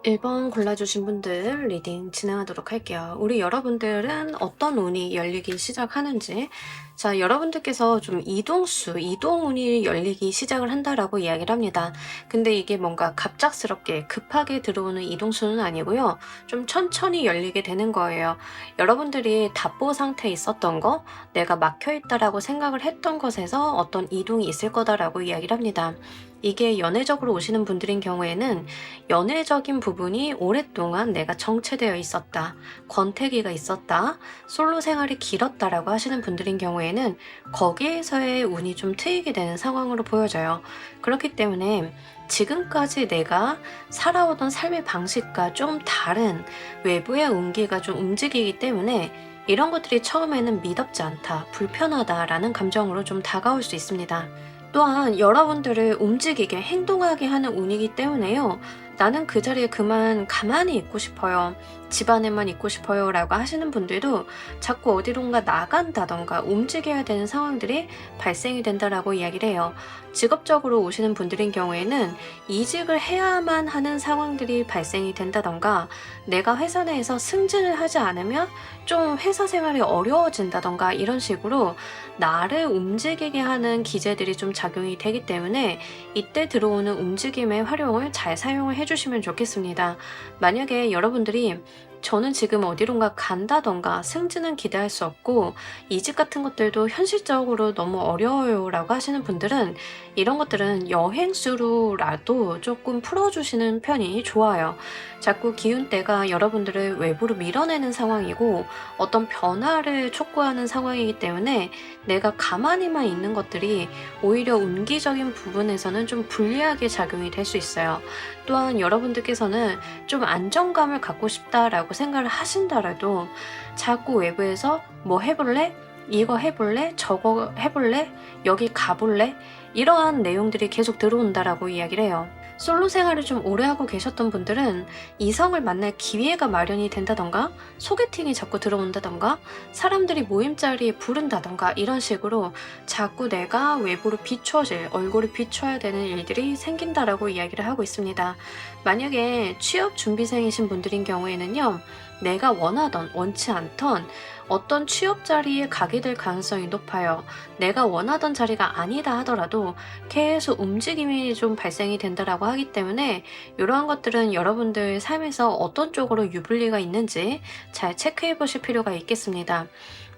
1번 골라주신 분들 리딩 진행하도록 할게요. 우리 여러분들은 어떤 운이 열리기 시작하는지, 자, 여러분들께서 좀 이동운이 열리기 시작을 한다라고 이야기를 합니다. 근데 이게 뭔가 갑작스럽게 급하게 들어오는 이동수는 아니고요. 좀 천천히 열리게 되는 거예요. 여러분들이 답보 상태에 있었던 거, 내가 막혀있다라고 생각을 했던 것에서 어떤 이동이 있을 거다라고 이야기를 합니다. 이게 연애적으로 오시는 분들인 경우에는 연애적인 부분이 오랫동안 내가 정체되어 있었다, 권태기가 있었다, 솔로 생활이 길었다라고 하시는 분들인 경우에는 거기에서의 운이 좀 트이게 되는 상황으로 보여져요. 그렇기 때문에 지금까지 내가 살아오던 삶의 방식과 좀 다른 외부의 운기가 좀 움직이기 때문에 이런 것들이 처음에는 미덥지 않다, 불편하다라는 감정으로 좀 다가올 수 있습니다. 또한 여러분들을 움직이게 행동하게 하는 운이기 때문에요. 나는 그 자리에 그만 가만히 있고 싶어요. 집안에만 있고 싶어요 라고 하시는 분들도 자꾸 어디론가 나간다던가 움직여야 되는 상황들이 발생이 된다라고 이야기를 해요. 직업적으로 오시는 분들인 경우에는 이직을 해야만 하는 상황들이 발생이 된다던가, 내가 회사 내에서 승진을 하지 않으면 좀 회사 생활이 어려워진다던가, 이런 식으로 나를 움직이게 하는 기제들이 좀 작용이 되기 때문에 이때 들어오는 움직임의 활용을 잘 사용을 해주시면 좋겠습니다. 만약에 여러분들이 저는 지금 어디론가 간다던가 승진은 기대할 수 없고 이직 같은 것들도 현실적으로 너무 어려워요 라고 하시는 분들은 이런 것들은 여행수로라도 조금 풀어주시는 편이 좋아요. 자꾸 기운대가 여러분들을 외부로 밀어내는 상황이고 어떤 변화를 촉구하는 상황이기 때문에 내가 가만히만 있는 것들이 오히려 운기적인 부분에서는 좀 불리하게 작용이 될 수 있어요. 또한 여러분들께서는 좀 안정감을 갖고 싶다라고 생각을 하신다라도 자꾸 외부에서 뭐 해볼래? 이거 해볼래? 저거 해볼래? 여기 가볼래? 이러한 내용들이 계속 들어온다라고 이야기를 해요. 솔로 생활을 좀 오래 하고 계셨던 분들은 이성을 만날 기회가 마련이 된다던가, 소개팅이 자꾸 들어온다던가, 사람들이 모임 자리에 부른다던가, 이런 식으로 자꾸 내가 외부로 비춰질, 얼굴을 비춰야 되는 일들이 생긴다라고 이야기를 하고 있습니다. 만약에 취업 준비생이신 분들인 경우에는요, 내가 원하던, 원치 않던 어떤 취업 자리에 가게 될 가능성이 높아요. 내가 원하던 자리가 아니다 하더라도 계속 움직임이 좀 발생이 된다라고 하기 때문에 이러한 것들은 여러분들 삶에서 어떤 쪽으로 유불리가 있는지 잘 체크해 보실 필요가 있겠습니다.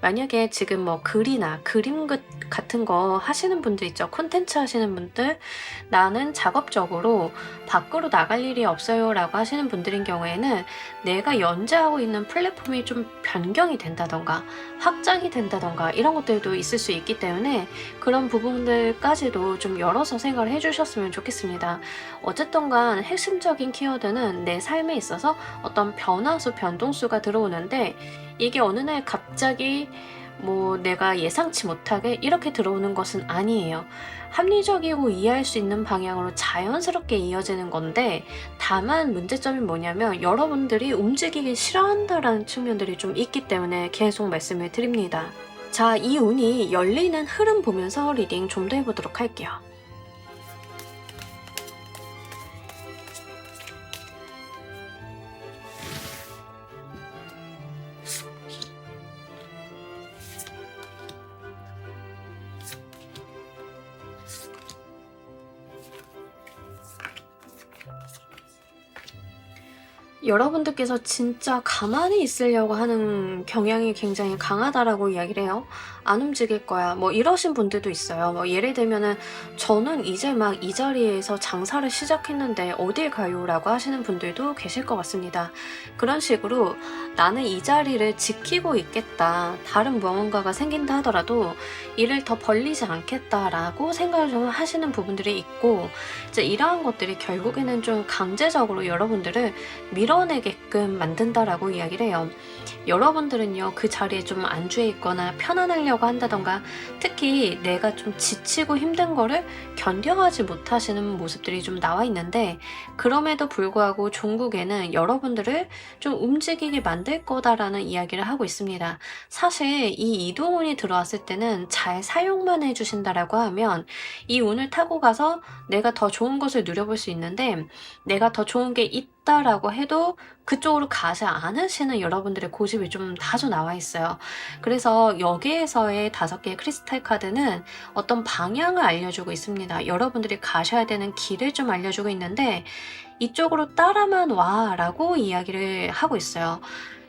만약에 지금 뭐 글이나 그림 같은 거 하시는 분들 있죠. 콘텐츠 하시는 분들, 나는 작업적으로 밖으로 나갈 일이 없어요 라고 하시는 분들인 경우에는 내가 연재하고 있는 플랫폼이 좀 변경이 된다던가 확장이 된다던가 이런 것들도 있을 수 있기 때문에 그런 부분들까지도 좀 열어서 생각을 해주셨으면 좋겠습니다. 어쨌든 간 핵심적인 키워드는 내 삶에 있어서 어떤 변화수, 변동수가 들어오는데 이게 어느 날 갑자기 뭐 내가 예상치 못하게 이렇게 들어오는 것은 아니에요. 합리적이고 이해할 수 있는 방향으로 자연스럽게 이어지는 건데, 다만 문제점이 뭐냐면 여러분들이 움직이기 싫어한다라는 측면들이 좀 있기 때문에 계속 말씀을 드립니다. 자, 이 운이 열리는 흐름 보면서 리딩 좀 더 해보도록 할게요. 여러분들께서 진짜 가만히 있으려고 하는 경향이 굉장히 강하다라고 이야기를 해요. 안 움직일 거야. 뭐 이러신 분들도 있어요. 뭐 예를 들면은 저는 이제 막 이 자리에서 장사를 시작했는데 어딜 가요? 라고 하시는 분들도 계실 것 같습니다. 그런 식으로 나는 이 자리를 지키고 있겠다. 다른 무언가가 생긴다 하더라도 일을 더 벌리지 않겠다라고 생각을 좀 하시는 부분들이 있고, 이제 이러한 것들이 결국에는 좀 강제적으로 여러분들을 밀어내게끔 만든다라고 이야기를 해요. 여러분들은요, 그 자리에 좀 안주해 있거나 편안하려고 한다던가, 특히 내가 좀 지치고 힘든 거를 견뎌하지 못하시는 모습들이 좀 나와 있는데, 그럼에도 불구하고 종국에는 여러분들을 좀 움직이게 만들 거다라는 이야기를 하고 있습니다. 사실 이 이동운이 들어왔을 때는 잘 사용만 해주신다라고 하면 이 운을 타고 가서 내가 더 좋은 것을 누려볼 수 있는데, 내가 더 좋은 게 없다라고 해도 그쪽으로 가지 않으시는 여러분들의 고집이 좀 다소 나와 있어요. 그래서 여기에서의 5개의 크리스탈 카드는 어떤 방향을 알려주고 있습니다. 여러분들이 가셔야 되는 길을 좀 알려주고 있는데 이쪽으로 따라만 와라고 이야기를 하고 있어요.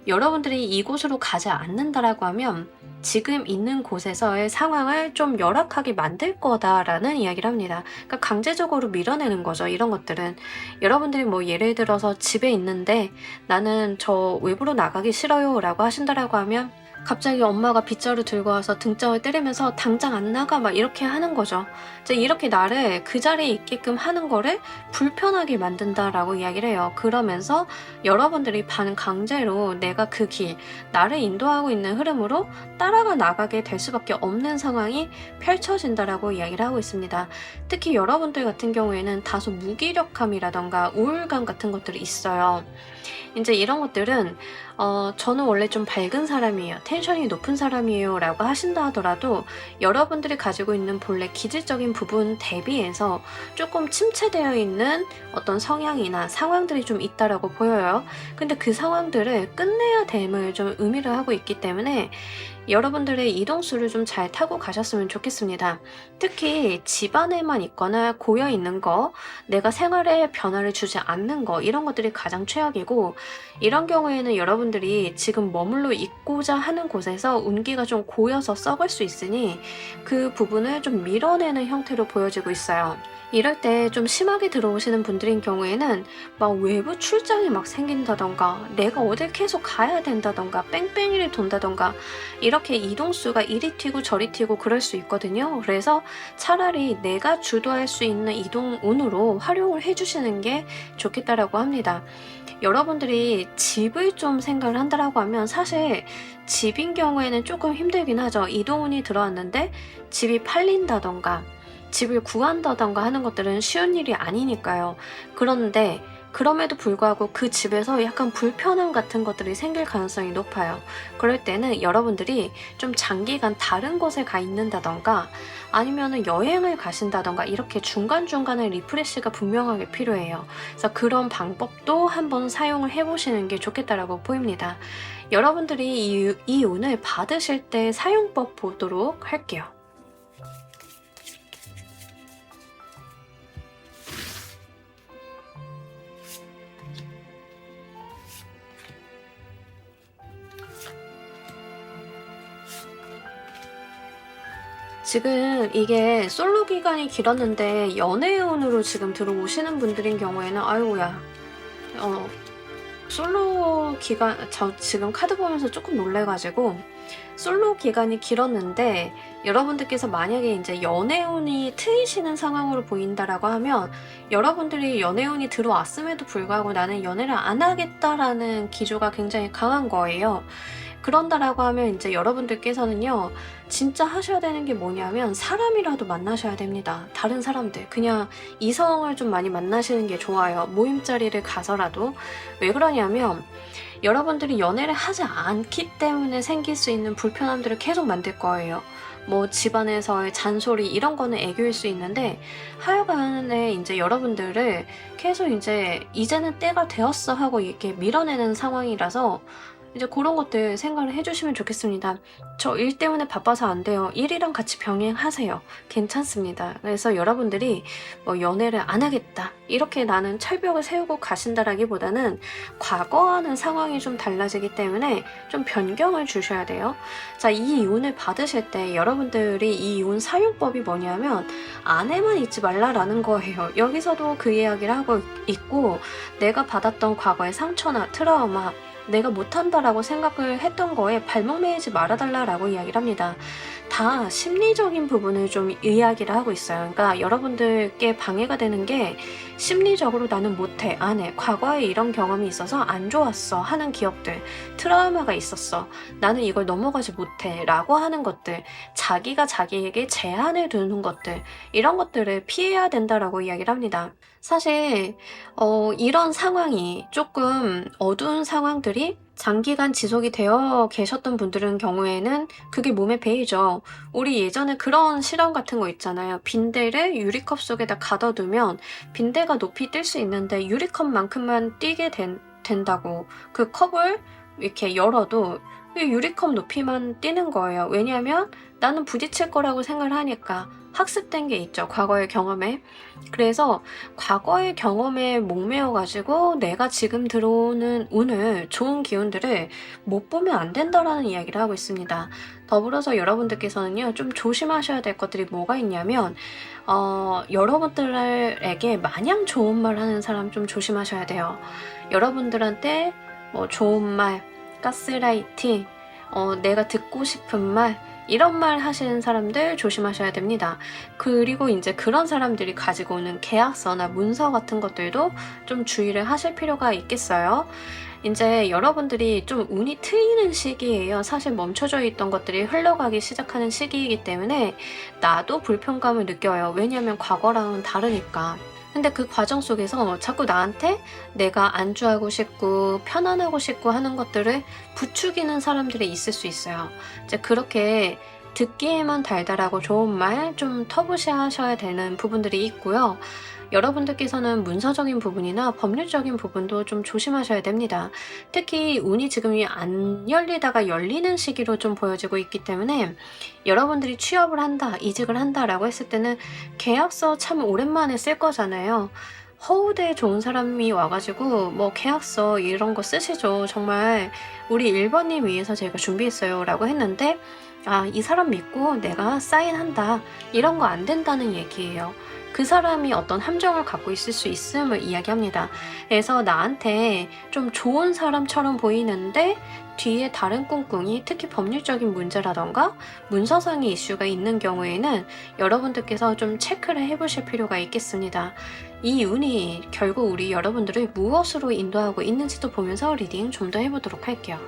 여러분들이 이곳으로 가지 않는다라고 하면 지금 있는 곳에서의 상황을 좀 열악하게 만들 거다라는 이야기를 합니다. 그러니까 강제적으로 밀어내는 거죠. 이런 것들은 여러분들이 뭐 예를 들어서 집에 있는데 나는 저 외부로 나가기 싫어요 라고 하신다라고 하면 갑자기 엄마가 빗자루 들고 와서 등짝을 때리면서 당장 안 나가 막 이렇게 하는 거죠. 이제 이렇게 나를 그 자리에 있게끔 하는 거를 불편하게 만든다라고 이야기를 해요. 그러면서 여러분들이 반 강제로 내가 그 길, 나를 인도하고 있는 흐름으로 따라가 나가게 될 수밖에 없는 상황이 펼쳐진다라고 이야기를 하고 있습니다. 특히 여러분들 같은 경우에는 다소 무기력함이라던가 우울감 같은 것들이 있어요. 이제 이런 것들은 저는 원래 좀 밝은 사람이에요. 텐션이 높은 사람이에요 라고 하신다 하더라도 여러분들이 가지고 있는 본래 기질적인 부분 대비해서 조금 침체되어 있는 어떤 성향이나 상황들이 좀 있다라고 보여요. 근데 그 상황들을 끝내야 됨을 좀 의미를 하고 있기 때문에 여러분들의 이동수를 좀 잘 타고 가셨으면 좋겠습니다. 특히 집안에만 있거나 고여 있는 거, 내가 생활에 변화를 주지 않는 거, 이런 것들이 가장 최악이고, 이런 경우에는 여러분들이 지금 머물러 있고자 하는 곳에서 운기가 좀 고여서 썩을 수 있으니 그 부분을 좀 밀어내는 형태로 보여지고 있어요. 이럴 때 좀 심하게 들어오시는 분들인 경우에는 막 외부 출장이 막 생긴다던가 내가 어딜 계속 가야 된다던가 뺑뺑이를 돈다던가 이렇게 이동수가 이리 튀고 저리 튀고 그럴 수 있거든요. 그래서 차라리 내가 주도할 수 있는 이동운으로 활용을 해주시는 게 좋겠다라고 합니다. 여러분들이 집을 좀 생각을 한다라고 하면 사실 집인 경우에는 조금 힘들긴 하죠. 이동운이 들어왔는데 집이 팔린다던가 집을 구한다던가 하는 것들은 쉬운 일이 아니니까요. 그런데 그럼에도 불구하고 그 집에서 약간 불편함 같은 것들이 생길 가능성이 높아요. 그럴 때는 여러분들이 좀 장기간 다른 곳에 가 있는다던가 아니면은 여행을 가신다던가 이렇게 중간중간에 리프레시가 분명하게 필요해요. 그래서 그런 방법도 한번 사용을 해보시는 게 좋겠다라고 보입니다. 여러분들이 이 운을 받으실 때 사용법 보도록 할게요. 지금 이게 솔로 기간이 길었는데 연애운으로 지금 들어오시는 분들인 경우에는 아이고야 솔로 기간 저 지금 카드 보면서 조금 놀래가지고 솔로 기간이 길었는데 여러분들께서 만약에 이제 연애운이 트이시는 상황으로 보인다라고 하면 여러분들이 연애운이 들어왔음에도 불구하고 나는 연애를 안 하겠다라는 기조가 굉장히 강한 거예요. 그런다라고 하면 이제 여러분들께서는요, 진짜 하셔야 되는 게 뭐냐면 사람이라도 만나셔야 됩니다. 다른 사람들. 그냥 이성을 좀 많이 만나시는 게 좋아요. 모임 자리를 가서라도. 왜 그러냐면 여러분들이 연애를 하지 않기 때문에 생길 수 있는 불편함들을 계속 만들 거예요. 뭐 집안에서의 잔소리 이런 거는 애교일 수 있는데 하여간에 이제 여러분들을 계속 이제는 때가 되었어 하고 이렇게 밀어내는 상황이라서 이제 그런 것들 생각을 해주시면 좋겠습니다. 저 일 때문에 바빠서 안 돼요. 일이랑 같이 병행하세요. 괜찮습니다. 그래서 여러분들이 뭐 연애를 안 하겠다. 이렇게 나는 철벽을 세우고 가신다라기보다는 과거와는 상황이 좀 달라지기 때문에 좀 변경을 주셔야 돼요. 자, 이 운을 받으실 때 여러분들이 이 운 사용법이 뭐냐면 안에만 있지 말라라는 거예요. 여기서도 그 이야기를 하고 있고 내가 받았던 과거의 상처나 트라우마 내가 못한다라고 생각을 했던 거에 발목 매이지 말아달라라고 이야기를 합니다. 다 심리적인 부분을 좀 이야기를 하고 있어요. 그러니까 여러분들께 방해가 되는 게 심리적으로 나는 못해, 안 해, 과거에 이런 경험이 있어서 안 좋았어 하는 기억들, 트라우마가 있었어, 나는 이걸 넘어가지 못해 라고 하는 것들, 자기가 자기에게 제한을 두는 것들, 이런 것들을 피해야 된다라고 이야기를 합니다. 사실 이런 상황이 조금 어두운 상황들이 장기간 지속이 되어 계셨던 분들은 경우에는 그게 몸에 배이죠. 우리 예전에 그런 실험 같은 거 있잖아요. 빈대를 유리컵 속에다 가둬두면 빈대가 높이 뛸 수 있는데 유리컵만큼만 뛰게 된다고. 그 컵을 이렇게 열어도 이 유리컵 높이만 뛰는 거예요. 왜냐하면 나는 부딪힐 거라고 생각을 하니까. 학습된 게 있죠. 과거의 경험에. 그래서 과거의 경험에 목매어가지고 내가 지금 들어오는 오늘 좋은 기운들을 못 보면 안 된다라는 이야기를 하고 있습니다. 더불어서 여러분들께서는요, 좀 조심하셔야 될 것들이 뭐가 있냐면, 여러분들에게 마냥 좋은 말 하는 사람 좀 조심하셔야 돼요. 여러분들한테 뭐 좋은 말, 가스라이팅, 내가 듣고 싶은 말, 이런 말 하시는 사람들 조심하셔야 됩니다. 그리고 이제 그런 사람들이 가지고 오는 계약서나 문서 같은 것들도 좀 주의를 하실 필요가 있겠어요. 이제 여러분들이 좀 운이 트이는 시기예요. 사실 멈춰져 있던 것들이 흘러가기 시작하는 시기이기 때문에 나도 불편감을 느껴요. 왜냐하면 과거랑은 다르니까. 근데 그 과정 속에서 자꾸 나한테 내가 안주하고 싶고 편안하고 싶고 하는 것들을 부추기는 사람들이 있을 수 있어요. 이제 그렇게 듣기에만 달달하고 좋은 말 좀 터부시하셔야 되는 부분들이 있고요. 여러분들께서는 문서적인 부분이나 법률적인 부분도 좀 조심하셔야 됩니다. 특히 운이 지금 안 열리다가 열리는 시기로 좀 보여지고 있기 때문에 여러분들이 취업을 한다, 이직을 한다라고 했을 때는 계약서 참 오랜만에 쓸 거잖아요. 허우대 좋은 사람이 와가지고 뭐 계약서 이런 거 쓰시죠. 정말 우리 1번님 위해서 제가 준비했어요 라고 했는데 이 사람 믿고 내가 사인한다, 이런 거 안 된다는 얘기예요. 그 사람이 어떤 함정을 갖고 있을 수 있음을 이야기합니다. 그래서 나한테 좀 좋은 사람처럼 보이는데 뒤에 다른 꿍꿍이, 특히 법률적인 문제라던가 문서상의 이슈가 있는 경우에는 여러분들께서 좀 체크를 해보실 필요가 있겠습니다. 이 운이 결국 우리 여러분들을 무엇으로 인도하고 있는지도 보면서 리딩 좀 더 해보도록 할게요.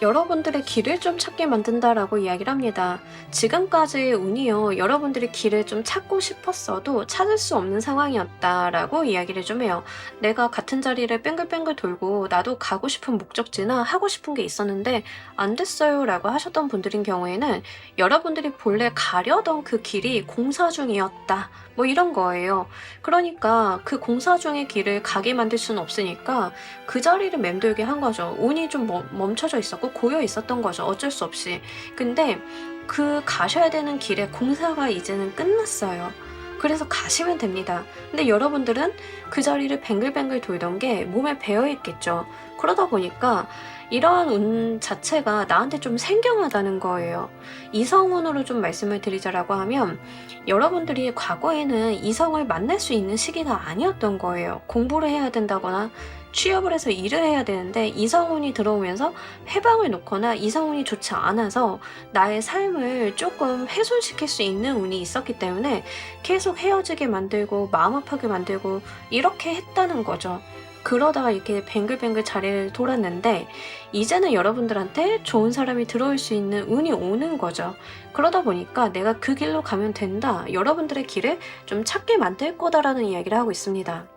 여러분들의 길을 좀 찾게 만든다라고 이야기를 합니다. 지금까지의 운이요, 여러분들이 길을 좀 찾고 싶었어도 찾을 수 없는 상황이었다라고 이야기를 좀 해요. 내가 같은 자리를 뱅글뱅글 돌고 나도 가고 싶은 목적지나 하고 싶은 게 있었는데 안 됐어요 라고 하셨던 분들인 경우에는 여러분들이 본래 가려던 그 길이 공사 중이었다, 뭐 이런 거예요. 그러니까 그 공사 중의 길을 가게 만들 수는 없으니까 그 자리를 맴돌게 한 거죠. 운이 좀 멈춰져 있었고 고여 있었던 거죠. 어쩔 수 없이. 근데 그 가셔야 되는 길에 공사가 이제는 끝났어요. 그래서 가시면 됩니다. 근데 여러분들은 그 자리를 뱅글뱅글 돌던 게 몸에 배어 있겠죠. 그러다 보니까 이러한 운 자체가 나한테 좀 생경하다는 거예요. 이성운으로 좀 말씀을 드리자라고 하면 여러분들이 과거에는 이성을 만날 수 있는 시기가 아니었던 거예요. 공부를 해야 된다거나 취업을 해서 일을 해야 되는데 이성운이 들어오면서 해방을 놓거나 이성운이 좋지 않아서 나의 삶을 조금 훼손시킬 수 있는 운이 있었기 때문에 계속 헤어지게 만들고 마음 아프게 만들고 이렇게 했다는 거죠. 그러다가 이렇게 뱅글뱅글 자리를 돌았는데 이제는 여러분들한테 좋은 사람이 들어올 수 있는 운이 오는 거죠. 그러다 보니까 내가 그 길로 가면 된다, 여러분들의 길을 좀 찾게 만들 거다라는 이야기를 하고 있습니다.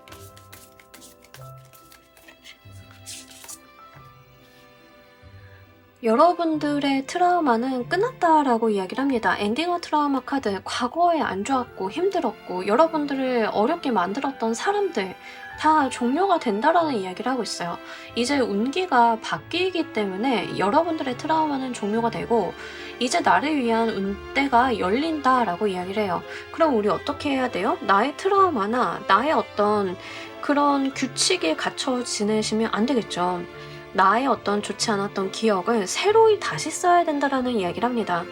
여러분들의 트라우마는 끝났다라고 이야기를 합니다. 엔딩어 트라우마 카드, 과거에 안 좋았고 힘들었고 여러분들을 어렵게 만들었던 사람들 다 종료가 된다라는 이야기를 하고 있어요. 이제 운기가 바뀌기 때문에 여러분들의 트라우마는 종료가 되고 이제 나를 위한 운대가 열린다라고 이야기를 해요. 그럼 우리 어떻게 해야 돼요? 나의 트라우마나 나의 어떤 그런 규칙에 갇혀 지내시면 안 되겠죠. 나의 어떤 좋지 않았던 기억을 새로이 다시 써야 된다라는 이야기를 합니다.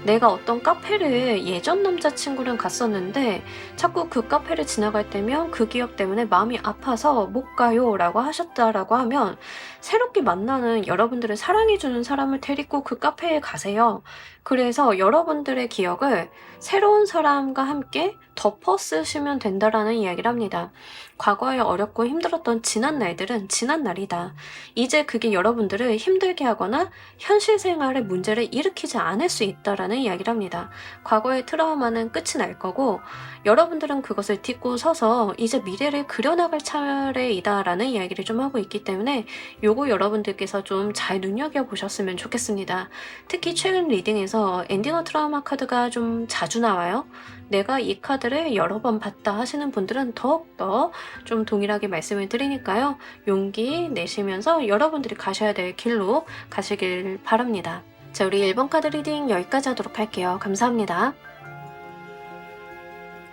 내가 어떤 카페를 예전 남자친구랑 갔었는데 자꾸 그 카페를 지나갈 때면 그 기억 때문에 마음이 아파서 못 가요 라고 하셨다라고 하면 새롭게 만나는 여러분들을 사랑해주는 사람을 데리고 그 카페에 가세요. 그래서 여러분들의 기억을 새로운 사람과 함께 덮어 쓰시면 된다라는 이야기를 합니다. 과거에 어렵고 힘들었던 지난 날들은 지난 날이다. 이제 그게 여러분들을 힘들게 하거나 현실 생활에 문제를 일으키지 않을 수 있다라는 이야기를 합니다. 과거의 트라우마는 끝이 날 거고 여러분들은 그것을 딛고 서서 이제 미래를 그려나갈 차례이다라는 이야기를 좀 하고 있기 때문에 요거 여러분들께서 좀 잘 눈여겨보셨으면 좋겠습니다. 특히 최근 리딩에서 엔딩어 트라우마 카드가 좀 자주 나와요. 내가 이 카드를 여러 번 봤다 하시는 분들은 더욱더 좀 동일하게 말씀을 드리니까요. 용기 내시면서 여러분들이 가셔야 될 길로 가시길 바랍니다. 자, 우리 1번 카드 리딩 여기까지 하도록 할게요. 감사합니다.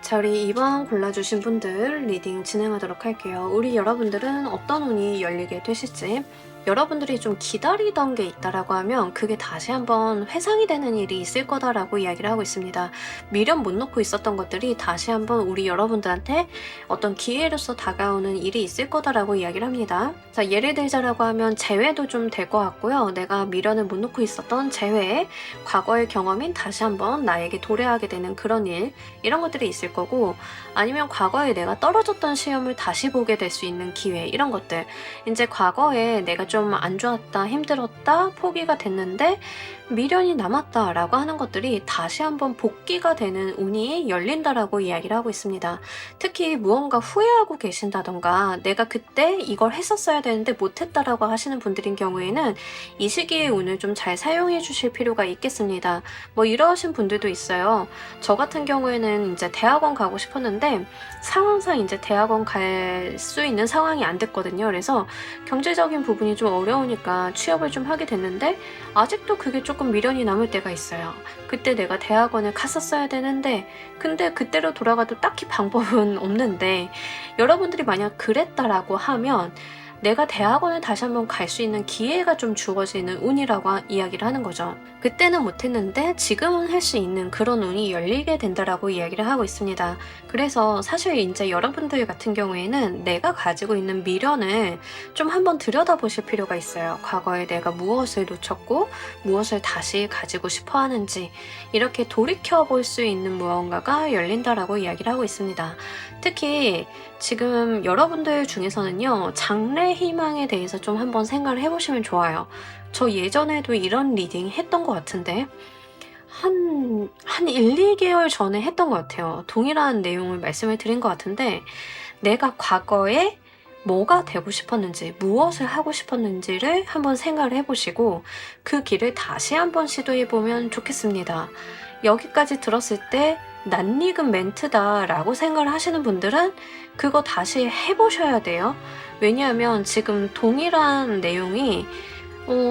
자, 우리 2번 골라주신 분들 리딩 진행하도록 할게요. 우리 여러분들은 어떤 운이 열리게 되실지, 여러분들이 좀 기다리던 게 있다라고 하면 그게 다시 한번 회상이 되는 일이 있을 거다라고 이야기를 하고 있습니다. 미련 못 놓고 있었던 것들이 다시 한번 우리 여러분들한테 어떤 기회로서 다가오는 일이 있을 거다라고 이야기를 합니다. 자, 예를 들자라고 하면 재회도 좀 될 것 같고요. 내가 미련을 못 놓고 있었던 재회, 과거의 경험인 다시 한번 나에게 도래하게 되는 그런 일, 이런 것들이 있을 거고, 아니면 과거에 내가 떨어졌던 시험을 다시 보게 될 수 있는 기회, 이런 것들. 이제 과거에 내가 좀 안 좋았다, 힘들었다, 포기가 됐는데 미련이 남았다라고 하는 것들이 다시 한번 복귀가 되는 운이 열린다라고 이야기를 하고 있습니다. 특히 무언가 후회하고 계신다던가 내가 그때 이걸 했었어야 되는데 못했다라고 하시는 분들인 경우에는 이 시기의 운을 좀 잘 사용해 주실 필요가 있겠습니다. 뭐 이러신 분들도 있어요. 저 같은 경우에는 이제 대학원 가고 싶었는데 상황상 이제 대학원 갈 수 있는 상황이 안 됐거든요. 그래서 경제적인 부분이 좀 어려우니까 취업을 좀 하게 됐는데 아직도 그게 조금 미련이 남을 때가 있어요. 그때 내가 대학원을 갔었어야 되는데 근데 그때로 돌아가도 딱히 방법은 없는데, 여러분들이 만약 그랬다라고 하면 내가 대학원을 다시 한번 갈 수 있는 기회가 좀 주어지는 운이라고 이야기를 하는 거죠. 그때는 못했는데 지금은 할 수 있는 그런 운이 열리게 된다라고 이야기를 하고 있습니다. 그래서 사실 이제 여러분들 같은 경우에는 내가 가지고 있는 미련을 좀 한번 들여다보실 필요가 있어요. 과거에 내가 무엇을 놓쳤고 무엇을 다시 가지고 싶어 하는지, 이렇게 돌이켜볼 수 있는 무언가가 열린다라고 이야기를 하고 있습니다. 특히 지금 여러분들 중에서는요, 장래 희망에 대해서 좀 한번 생각을 해보시면 좋아요. 저 예전에도 이런 리딩 했던 것 같은데 한 1, 2개월 전에 했던 것 같아요. 동일한 내용을 말씀을 드린 것 같은데, 내가 과거에 뭐가 되고 싶었는지, 무엇을 하고 싶었는지를 한번 생각을 해보시고 그 길을 다시 한번 시도해보면 좋겠습니다. 여기까지 들었을 때 낯익은 멘트다 라고 생각을 하시는 분들은 그거 다시 해보셔야 돼요. 왜냐하면 지금 동일한 내용이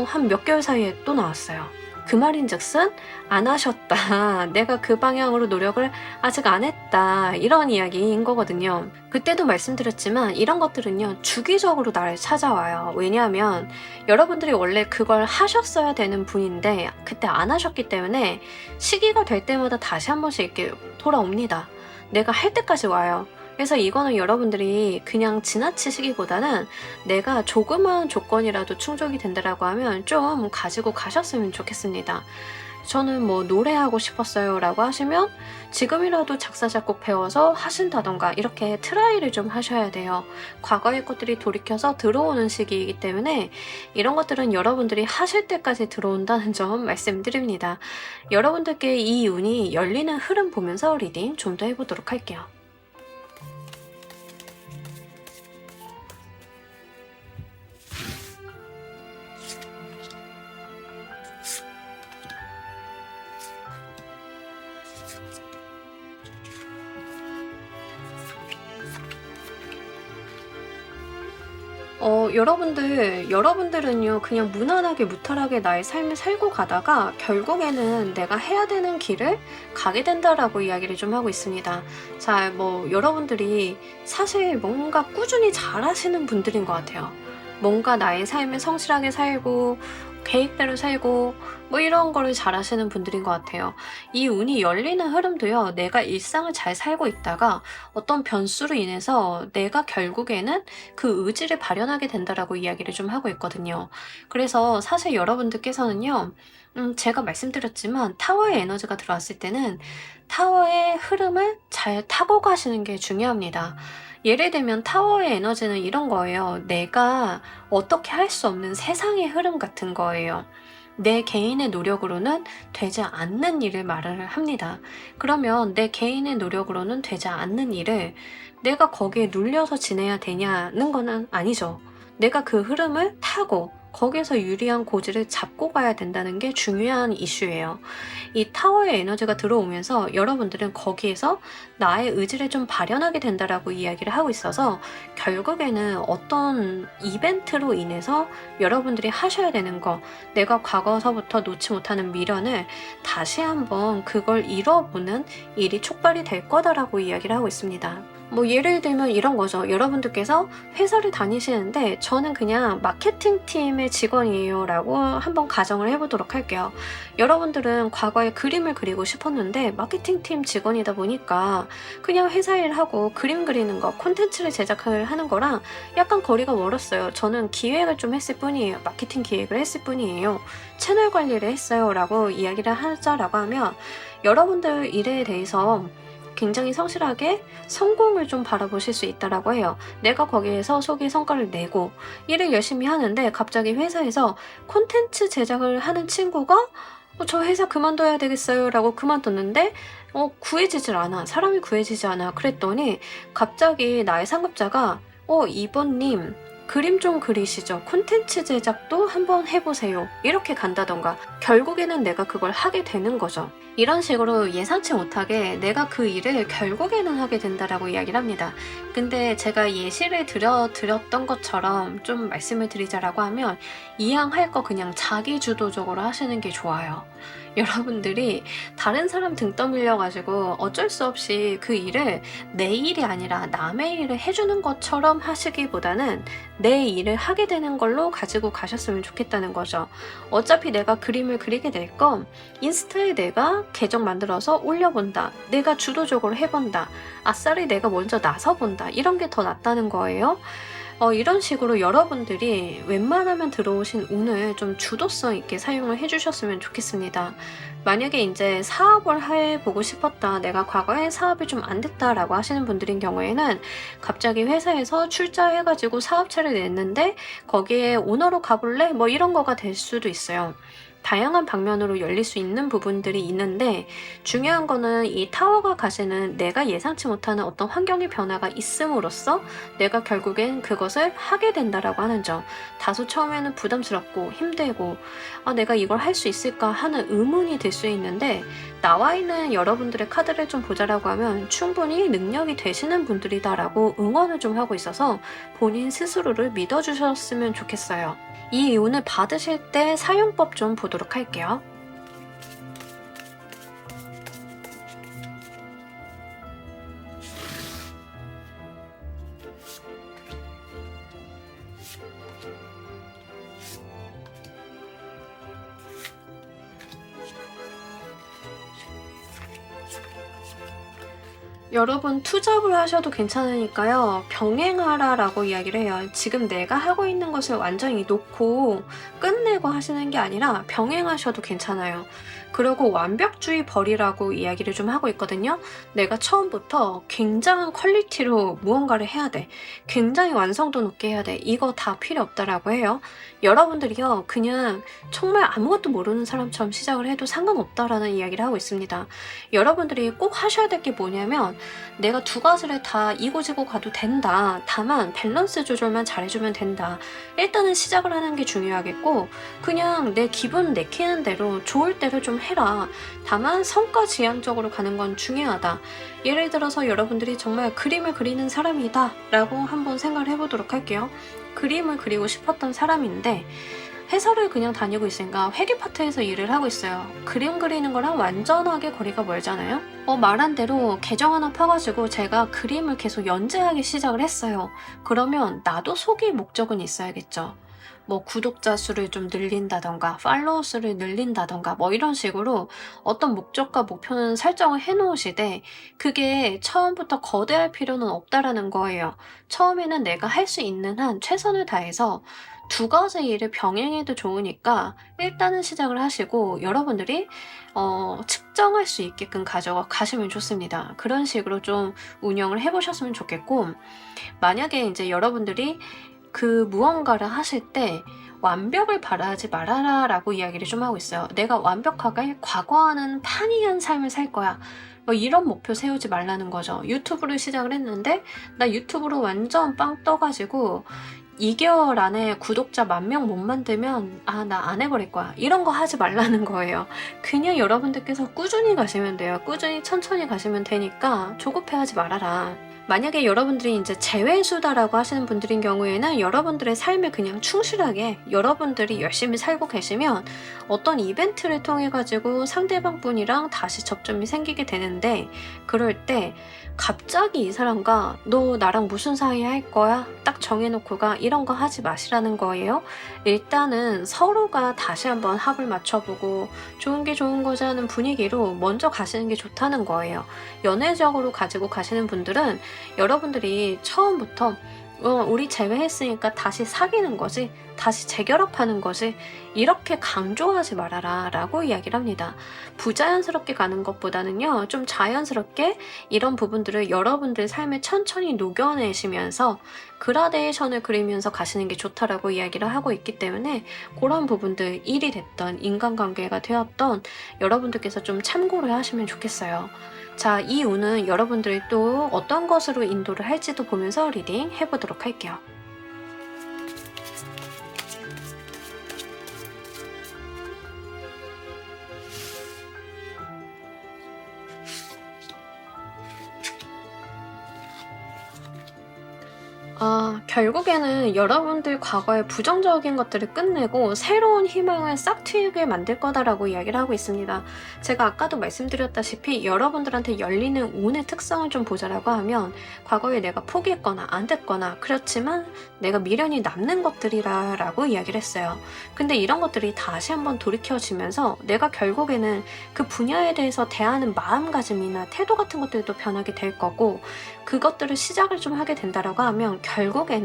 한 몇 개월 사이에 또 나왔어요. 그 말인즉슨 안 하셨다, 내가 그 방향으로 노력을 아직 안 했다, 이런 이야기인 거거든요. 그때도 말씀드렸지만 이런 것들은요, 주기적으로 나를 찾아와요. 왜냐하면 여러분들이 원래 그걸 하셨어야 되는 분인데 그때 안 하셨기 때문에 시기가 될 때마다 다시 한 번씩 이렇게 돌아옵니다. 내가 할 때까지 와요. 그래서 이거는 여러분들이 그냥 지나치시기보다는 내가 조그마한 조건이라도 충족이 된다라고 하면 좀 가지고 가셨으면 좋겠습니다. 저는 뭐 노래하고 싶었어요 라고 하시면 지금이라도 작사 작곡 배워서 하신다던가 이렇게 트라이를 좀 하셔야 돼요. 과거의 것들이 돌이켜서 들어오는 시기이기 때문에 이런 것들은 여러분들이 하실 때까지 들어온다는 점 말씀드립니다. 여러분들께 이 운이 열리는 흐름 보면서 리딩 좀 더 해보도록 할게요. 여러분들은요, 그냥 무난하게 무탈하게 나의 삶을 살고 가다가 결국에는 내가 해야 되는 길을 가게 된다라고 이야기를 좀 하고 있습니다. 자, 뭐 여러분들이 사실 뭔가 꾸준히 잘하시는 분들인 것 같아요. 뭔가 나의 삶을 성실하게 살고 계획대로 살고 뭐 이런 거를 잘 하시는 분들인 것 같아요. 이 운이 열리는 흐름도요, 내가 일상을 잘 살고 있다가 어떤 변수로 인해서 내가 결국에는 그 의지를 발현하게 된다라고 이야기를 좀 하고 있거든요. 그래서 사실 여러분들께서는요, 제가 말씀드렸지만 타워의 에너지가 들어왔을 때는 타워의 흐름을 잘 타고 가시는 게 중요합니다. 예를 들면 타워의 에너지는 이런 거예요. 내가 어떻게 할 수 없는 세상의 흐름 같은 거예요. 내 개인의 노력으로는 되지 않는 일을 말을 합니다. 그러면 내 개인의 노력으로는 되지 않는 일을 내가 거기에 눌려서 지내야 되냐는 거는 아니죠. 내가 그 흐름을 타고 거기에서 유리한 고지를 잡고 가야 된다는 게 중요한 이슈예요. 이 타워의 에너지가 들어오면서 여러분들은 거기에서 나의 의지를 좀 발현하게 된다라고 이야기를 하고 있어서 결국에는 어떤 이벤트로 인해서 여러분들이 하셔야 되는 거, 내가 과거서부터 놓지 못하는 미련을 다시 한번 그걸 이뤄보는 일이 촉발이 될 거다라고 이야기를 하고 있습니다. 뭐 예를 들면 이런 거죠. 여러분들께서 회사를 다니시는데 저는 그냥 마케팅 팀의 직원이에요 라고 한번 가정을 해보도록 할게요. 여러분들은 과거에 그림을 그리고 싶었는데 마케팅 팀 직원이다 보니까 그냥 회사 일하고 그림 그리는 거, 콘텐츠를 제작을 하는 거랑 약간 거리가 멀었어요. 저는 기획을 좀 했을 뿐이에요. 마케팅 기획을 했을 뿐이에요. 채널 관리를 했어요 라고 이야기를 하자라고 하면 여러분들 일에 대해서 굉장히 성실하게 성공을 좀 바라보실 수 있다라고 해요. 내가 거기에서 속의 성과를 내고 일을 열심히 하는데 갑자기 회사에서 콘텐츠 제작을 하는 친구가 저 회사 그만둬야 되겠어요 라고 그만뒀는데 구해지질 않아. 사람이 구해지지 않아. 그랬더니 갑자기 나의 상급자가 이번님 그림 좀 그리시죠. 콘텐츠 제작도 한번 해보세요. 이렇게 간다던가 결국에는 내가 그걸 하게 되는 거죠. 이런 식으로 예상치 못하게 내가 그 일을 결국에는 하게 된다라고 이야기를 합니다. 근데 제가 예시를 드렸던 것처럼 좀 말씀을 드리자라고 하면 이왕할 거 그냥 자기 주도적으로 하시는 게 좋아요. 여러분들이 다른 사람 등 떠밀려가지고 어쩔 수 없이 그 일을 내 일이 아니라 남의 일을 해주는 것처럼 하시기보다는 내 일을 하게 되는 걸로 가지고 가셨으면 좋겠다는 거죠. 어차피 내가 그림을 그리게 될 건 인스타에 내가 계정 만들어서 올려본다. 내가 주도적으로 해본다. 아싸리 내가 먼저 나서본다. 이런 게 더 낫다는 거예요. 이런 식으로 여러분들이 웬만하면 들어오신 운을 좀 주도성 있게 사용을 해주셨으면 좋겠습니다. 만약에 이제 사업을 해보고 싶었다, 내가 과거에 사업이 좀 안 됐다라고 하시는 분들인 경우에는 갑자기 회사에서 출자해가지고 사업체를 냈는데 거기에 오너로 가볼래? 뭐 이런 거가 될 수도 있어요. 다양한 방면으로 열릴 수 있는 부분들이 있는데 중요한 거는 이 타워가 가지는 내가 예상치 못하는 어떤 환경의 변화가 있음으로써 내가 결국엔 그것을 하게 된다라고 하는 점. 다소 처음에는 부담스럽고 힘들고 내가 이걸 할 수 있을까 하는 의문이 들 수 있는데 나와 있는 여러분들의 카드를 좀 보자라고 하면 충분히 능력이 되시는 분들이다라고 응원을 좀 하고 있어서 본인 스스로를 믿어주셨으면 좋겠어요. 이 운을 받으실 때 사용법 좀 보도록 할게요. 여러분 투잡을 하셔도 괜찮으니까요. 병행하라라고 이야기를 해요. 지금 내가 하고 있는 것을 완전히 놓고 끝내고 하시는 게 아니라 병행하셔도 괜찮아요. 그리고 완벽주의 버리라고 이야기를 좀 하고 있거든요. 내가 처음부터 굉장한 퀄리티로 무언가를 해야 돼. 굉장히 완성도 높게 해야 돼. 이거 다 필요 없다라고 해요. 여러분들이요. 그냥 정말 아무것도 모르는 사람처럼 시작을 해도 상관없다라는 이야기를 하고 있습니다. 여러분들이 꼭 하셔야 될 게 뭐냐면 내가 두 가지를 다 이고지고 가도 된다. 다만 밸런스 조절만 잘해주면 된다. 일단은 시작을 하는 게 중요하겠고 그냥 내 기분 내키는 대로 좋을 대로 좀 해라. 다만 성과 지향적으로 가는 건 중요하다. 예를 들어서 여러분들이 정말 그림을 그리는 사람이다 라고 한번 생각을 해보도록 할게요. 그림을 그리고 싶었던 사람인데 회사를 그냥 다니고 있으니까 회계 파트에서 일을 하고 있어요. 그림 그리는 거랑 완전하게 거리가 멀잖아요. 말한 대로 계정 하나 파가지고 제가 그림을 계속 연재하기 시작을 했어요. 그러면 나도 속일 목적은 있어야겠죠. 뭐 구독자 수를 좀 늘린다던가 팔로워 수를 늘린다던가 뭐 이런 식으로 어떤 목적과 목표는 설정을 해 놓으시되 그게 처음부터 거대할 필요는 없다라는 거예요. 처음에는 내가 할 수 있는 한 최선을 다해서 두 가지 일을 병행해도 좋으니까 일단은 시작을 하시고 여러분들이 측정할 수 있게끔 가져가시면 좋습니다. 그런 식으로 좀 운영을 해보셨으면 좋겠고, 만약에 이제 여러분들이 그 무언가를 하실 때 완벽을 바라지 말아라 라고 이야기를 좀 하고 있어요. 내가 완벽하게 과거와는 판이한 삶을 살 거야. 뭐 이런 목표 세우지 말라는 거죠. 유튜브를 시작을 했는데 나 유튜브로 완전 빵 떠가지고 2개월 안에 구독자 10,000명 못 만들면 나 안 해버릴 거야. 이런 거 하지 말라는 거예요. 그냥 여러분들께서 꾸준히 가시면 돼요. 꾸준히 천천히 가시면 되니까 조급해하지 말아라. 만약에 여러분들이 이제 재회수다라고 하시는 분들인 경우에는 여러분들의 삶에 그냥 충실하게 여러분들이 열심히 살고 계시면 어떤 이벤트를 통해 가지고 상대방 분이랑 다시 접점이 생기게 되는데, 그럴 때 갑자기 이 사람과 너 나랑 무슨 사이 할 거야? 딱 정해놓고 가, 이런 거 하지 마시라는 거예요. 일단은 서로가 다시 한번 합을 맞춰보고 좋은 게 좋은 거지 하는 분위기로 먼저 가시는 게 좋다는 거예요. 연애적으로 가지고 가시는 분들은 여러분들이 처음부터 우리 재회했으니까 다시 사귀는 거지, 다시 재결합하는 거지, 이렇게 강조하지 말아라 라고 이야기를 합니다. 부자연스럽게 가는 것보다는요, 좀 자연스럽게 이런 부분들을 여러분들 삶에 천천히 녹여내시면서 그라데이션을 그리면서 가시는 게 좋다라고 이야기를 하고 있기 때문에, 그런 부분들, 일이 됐던 인간관계가 되었던 여러분들께서 좀 참고를 하시면 좋겠어요. 자, 이 운은 여러분들이 또 어떤 것으로 인도를 할지도 보면서 리딩 해보도록 할게요. 결국에는 여러분들 과거의 부정적인 것들을 끝내고 새로운 희망을 싹 트이게 만들 거다라고 이야기를 하고 있습니다. 제가 아까도 말씀드렸다시피 여러분들한테 열리는 운의 특성을 좀 보자라고 하면, 과거에 내가 포기했거나 안 됐거나 그렇지만 내가 미련이 남는 것들이라고 이야기를 했어요. 근데 이런 것들이 다시 한번 돌이켜지면서 내가 결국에는 그 분야에 대해서 대하는 마음가짐이나 태도 같은 것들도 변하게 될 거고, 그것들을 시작을 좀 하게 된다라고 하면 결국에는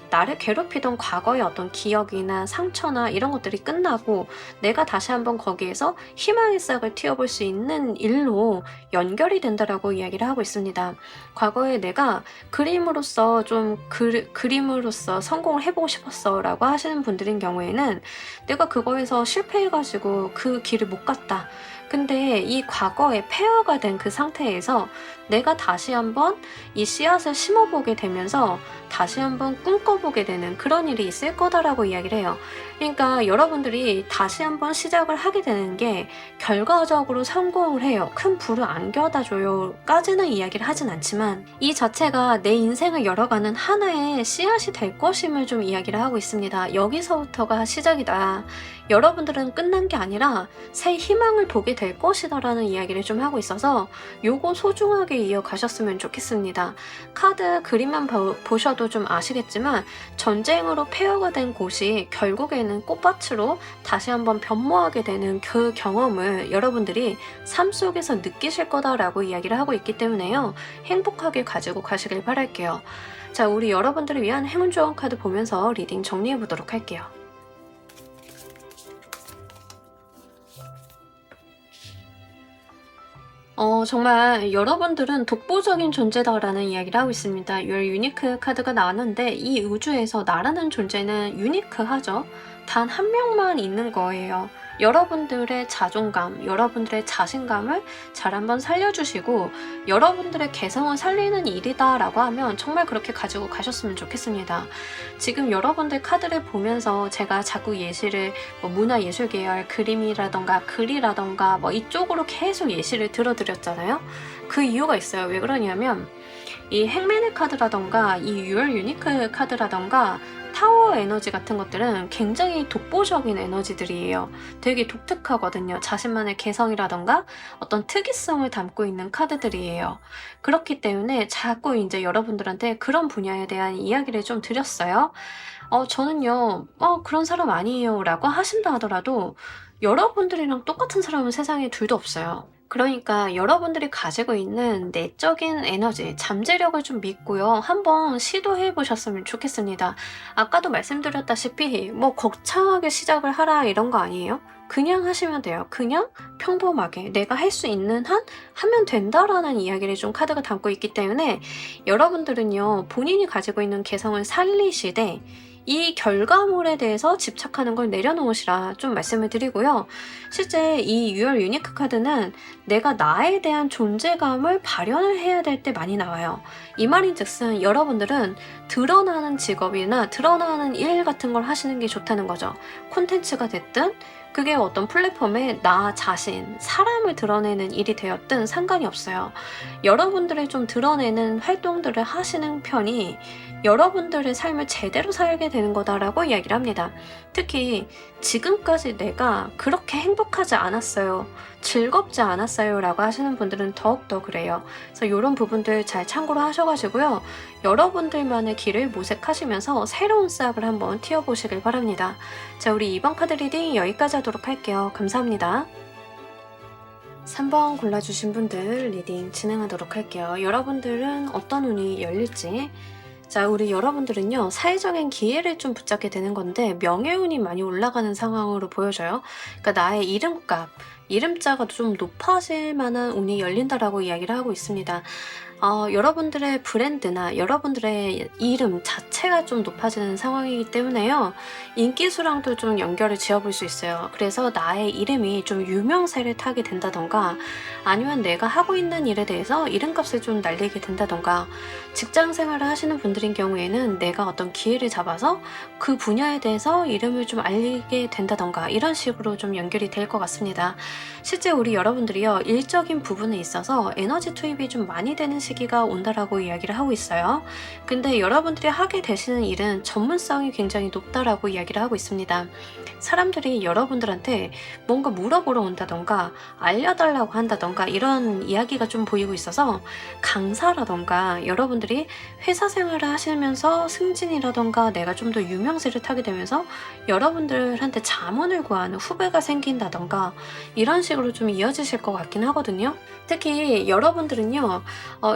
나를 괴롭히던 과거의 어떤 기억이나 상처나 이런 것들이 끝나고 내가 다시 한번 거기에서 희망의 싹을 틔워볼 수 있는 일로 연결이 된다라고 이야기를 하고 있습니다. 과거에 내가 그림으로서 그림으로서 성공을 해보고 싶었어 라고 하시는 분들인 경우에는 내가 그거에서 실패해가지고 그 길을 못 갔다. 근데 이 과거에 폐허가 된 그 상태에서 내가 다시 한번 이 씨앗을 심어보게 되면서 다시 한번 꿈꿔보게 되는 그런 일이 있을 거다라고 이야기를 해요. 그러니까 여러분들이 다시 한번 시작을 하게 되는 게 결과적으로 성공을 해요. 큰 불을 안 껴다줘요 까지는 이야기를 하진 않지만 이 자체가 내 인생을 열어가는 하나의 씨앗이 될 것임을 좀 이야기를 하고 있습니다. 여기서부터가 시작이다. 여러분들은 끝난 게 아니라 새 희망을 보게 될 것이다라는 이야기를 좀 하고 있어서 요거 소중하게 이어가셨으면 좋겠습니다. 카드 그림만 보셔도 좀 아시겠지만 전쟁으로 폐허가 된 곳이 결국에는 꽃밭으로 다시 한번 변모하게 되는 그 경험을 여러분들이 삶 속에서 느끼실 거다라고 이야기를 하고 있기 때문에요. 행복하게 가지고 가시길 바랄게요. 자, 우리 여러분들을 위한 행운 조언 카드 보면서 리딩 정리해 보도록 할게요. 정말 여러분들은 독보적인 존재다라는 이야기를 하고 있습니다. Your Unique 카드가 나왔는데 이 우주에서 나라는 존재는 유니크하죠. 단 한 명만 있는 거예요. 여러분들의 자존감, 여러분들의 자신감을 잘 한번 살려주시고 여러분들의 개성을 살리는 일이다 라고 하면 정말 그렇게 가지고 가셨으면 좋겠습니다. 지금 여러분들 카드를 보면서 제가 자꾸 예시를 문화예술 계열 그림이라던가 글이라던가 이쪽으로 계속 예시를 들어드렸잖아요. 그 이유가 있어요. 왜 그러냐면 이 행맨의 카드라던가 이 Your Unique 카드라던가 파워 에너지 같은 것들은 굉장히 독보적인 에너지들이에요. 되게 독특하거든요. 자신만의 개성이라던가 어떤 특이성을 담고 있는 카드들이에요. 그렇기 때문에 자꾸 이제 여러분들한테 그런 분야에 대한 이야기를 좀 드렸어요. 저는요, 그런 사람 아니에요 라고 하신다 하더라도 여러분들이랑 똑같은 사람은 세상에 둘도 없어요. 그러니까 여러분들이 가지고 있는 내적인 에너지, 잠재력을 좀 믿고요. 한번 시도해 보셨으면 좋겠습니다. 아까도 말씀드렸다시피 뭐 거창하게 시작을 하라 이런 거 아니에요? 그냥 하시면 돼요. 그냥 평범하게 내가 할 수 있는 한 하면 된다라는 이야기를 좀 카드가 담고 있기 때문에 여러분들은요. 본인이 가지고 있는 개성을 살리시되 이 결과물에 대해서 집착하는 걸 내려놓으시라 좀 말씀을 드리고요. 실제 이 유월 유니크 카드는 내가 나에 대한 존재감을 발현을 해야 될 때 많이 나와요. 이 말인즉슨 여러분들은 드러나는 직업이나 드러나는 일 같은 걸 하시는 게 좋다는 거죠. 콘텐츠가 됐든 그게 어떤 플랫폼에 나 자신, 사람을 드러내는 일이 되었든 상관이 없어요. 여러분들을 좀 드러내는 활동들을 하시는 편이 여러분들의 삶을 제대로 살게 되는 거다라고 이야기를 합니다. 특히 지금까지 내가 그렇게 행복하지 않았어요. 즐겁지 않았어요 라고 하시는 분들은 더욱더 그래요. 그래서 이런 부분들 잘 참고로 하셔가지고요. 여러분들만의 길을 모색하시면서 새로운 싹을 한번 틔워보시길 바랍니다. 자, 우리 이번 카드 리딩 여기까지 하도록 할게요. 감사합니다. 3번 골라주신 분들 리딩 진행하도록 할게요. 여러분들은 어떤 운이 열릴지. 자, 우리 여러분들은요, 사회적인 기회를 좀 붙잡게 되는 건데, 명예운이 많이 올라가는 상황으로 보여져요. 그러니까 나의 이름값, 이름자가 좀 높아질 만한 운이 열린다라고 이야기를 하고 있습니다. 여러분들의 브랜드나 여러분들의 이름 자체가 좀 높아지는 상황이기 때문에요. 인기수랑도 좀 연결을 지어볼 수 있어요. 그래서 나의 이름이 좀 유명세를 타게 된다던가 아니면 내가 하고 있는 일에 대해서 이름값을 좀 날리게 된다던가 직장 생활을 하시는 분들인 경우에는 내가 어떤 기회를 잡아서 그 분야에 대해서 이름을 좀 알리게 된다던가 이런 식으로 좀 연결이 될 것 같습니다. 실제 우리 여러분들이요, 일적인 부분에 있어서 에너지 투입이 좀 많이 되는 시기가 온다라고 이야기를 하고 있어요. 근데 여러분들이 하게 되시는 일은 전문성이 굉장히 높다라고 이야기를 하고 있습니다. 사람들이 여러분들한테 뭔가 물어보러 온다던가 알려달라고 한다던가 이런 이야기가 좀 보이고 있어서 강사라던가 여러분들이 회사 생활을 하시면서 승진이라던가 내가 좀 더 유명세를 타게 되면서 여러분들한테 자문을 구하는 후배가 생긴다던가 이런 식으로 좀 이어지실 것 같긴 하거든요. 특히 여러분들은요,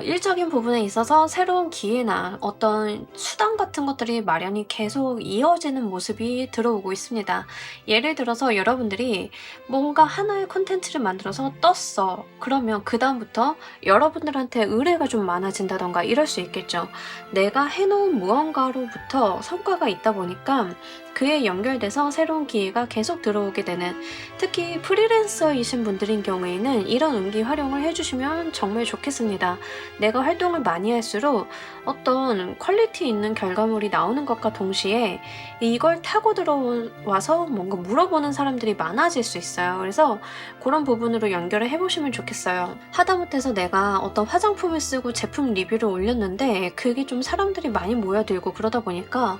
일적인 부분에 있어서 새로운 기회나 어떤 수단 같은 것들이 마련이 계속 이어지는 모습이 들어오고 있습니다. 예를 들어서 여러분들이 뭔가 하나의 콘텐츠를 만들어서 떴어. 그러면 그 다음부터 여러분들한테 의뢰가 좀 많아진다던가 이럴 수 있겠죠. 내가 해놓은 무언가로부터 성과가 있다 보니까 그에 연결돼서 새로운 기회가 계속 들어오게 되는, 특히 프리랜서이신 분들인 경우에는 이런 운기 활용을 해주시면 정말 좋겠습니다. 내가 활동을 많이 할수록 어떤 퀄리티 있는 결과물이 나오는 것과 동시에 이걸 타고 들어와서 뭔가 물어보는 사람들이 많아질 수 있어요. 그래서 그런 부분으로 연결을 해보시면 좋겠어요. 하다못해서 내가 어떤 화장품을 쓰고 제품 리뷰를 올렸는데 그게 좀 사람들이 많이 모여들고 그러다 보니까